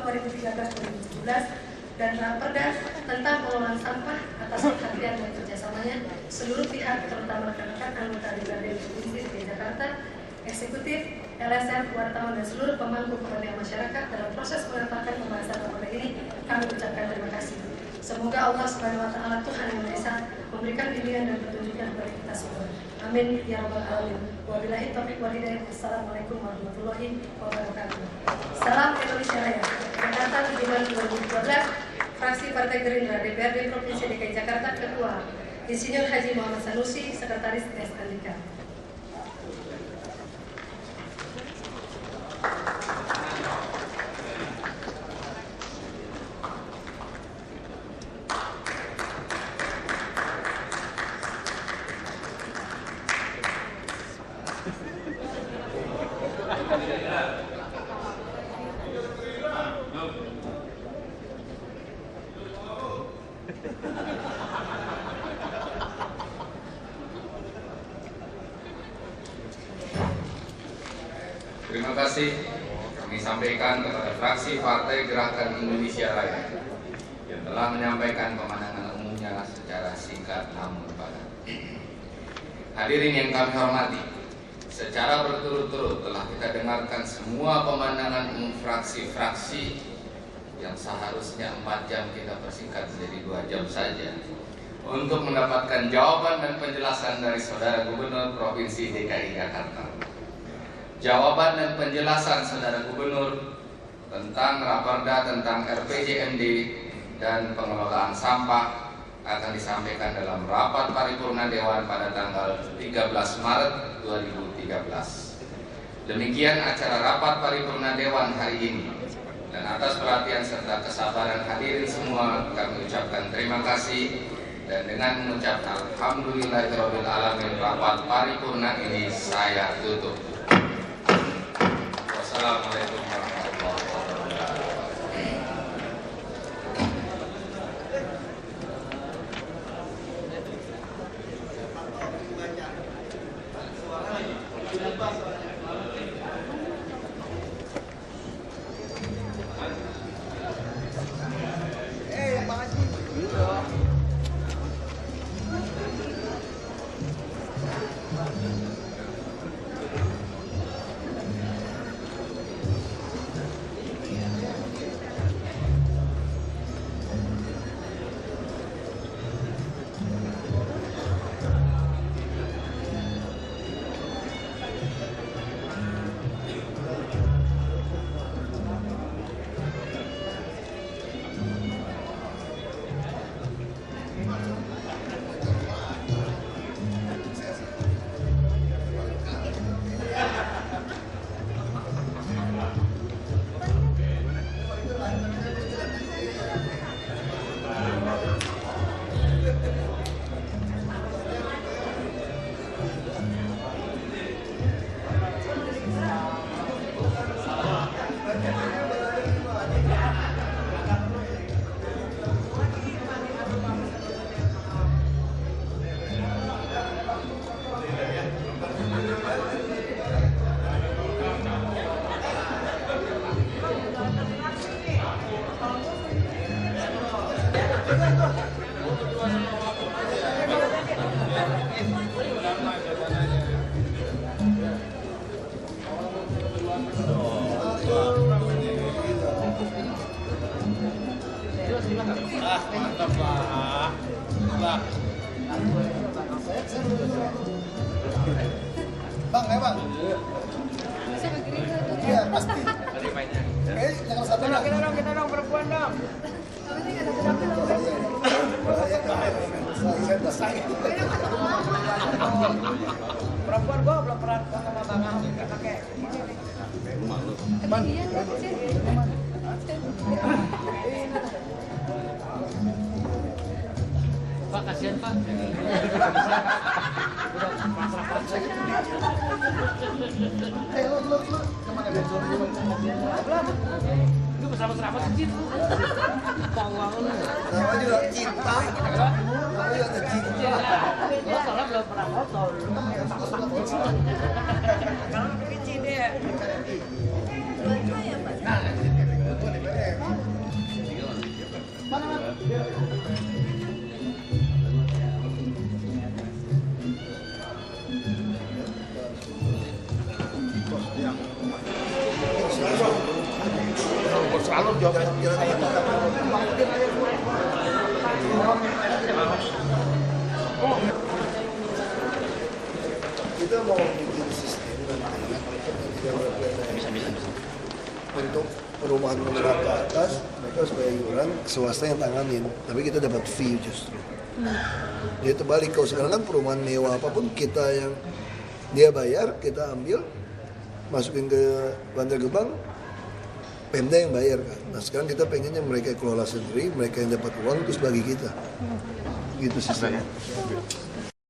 2013-2017 dan Raperda tentang pengelolaan sampah atas perhatian dan kerjasamanya seluruh pihak, terutama rekan-rekan anggota DPRD Provinsi DKI Jakarta, eksekutif, LSM, wartawan, dan seluruh pemangku kepentingan masyarakat dalam proses mengantarkan pembahasan Raperda ini. Kami ucapkan terima kasih. Semoga Allah Subhanahu wa Ta'ala, Tuhan yang Maha Esa, memberikan bimbingan dan petunjuknya kepada kita semua. Amin ya rabbal alamin. Wabillahi taufiq wal hidayah. Assalamualaikum warahmatullahi wabarakatuh. Salam Indonesia Raya. Jakarta 7 Maret 2012. Fraksi Partai Gerindra DPRD Provinsi DKI Jakarta, Ketua Insinyur Haji Muhammad Sanusi, Sekretaris Tes Andika. Terima kasih kami sampaikan kepada fraksi Partai Gerakan Indonesia Raya yang telah menyampaikan pemandangan umumnya secara singkat namun padat. Hadirin yang kami hormati, secara berturut-turut telah kita dengarkan semua pemandangan umum fraksi-fraksi yang seharusnya 4 jam kita persingkat menjadi 2 jam saja untuk mendapatkan jawaban dan penjelasan dari Saudara Gubernur Provinsi DKI Jakarta. Jawaban dan penjelasan Saudara Gubernur tentang Raperda tentang RPJMD dan pengelolaan sampah akan disampaikan dalam rapat paripurna Dewan pada tanggal 13 Maret 2013. Demikian acara rapat paripurna Dewan hari ini. Dan atas perhatian serta kesabaran hadirin semua, kami ucapkan terima kasih. Dan dengan mengucap alhamdulillahirabbil alamin, rapat paripurna ini saya tutup. Wassalamualaikum warahmatullahi wabarakatuh. Mantap Pak. Bang, ya Bang. Iya pasti. Jangan satu dong. Kita dong perempuan dong. Perempuan gua belum pernah sama tangan pakai. Pak, kasihan Pak. Lu bersama apa sih? Sama juga cinta. Sama juga cinta. Lo soalnya belum pernah foto. Kalau pilih deh. Selalu jawab kita mau bikin sistem untuk perumahan menengah ke atas, mereka supaya iuran swasta yang tanganin, tapi kita dapat fee justru. Dia terbalik, kalau sekarang kan perumahan mewah apapun kita yang dia bayar, kita ambil, masukin ke Bantar Gebang, Pemda yang bayar kan. Nah sekarang kita pengennya mereka kelola sendiri, mereka yang dapat uang terus bagi kita. Gitu sistemnya.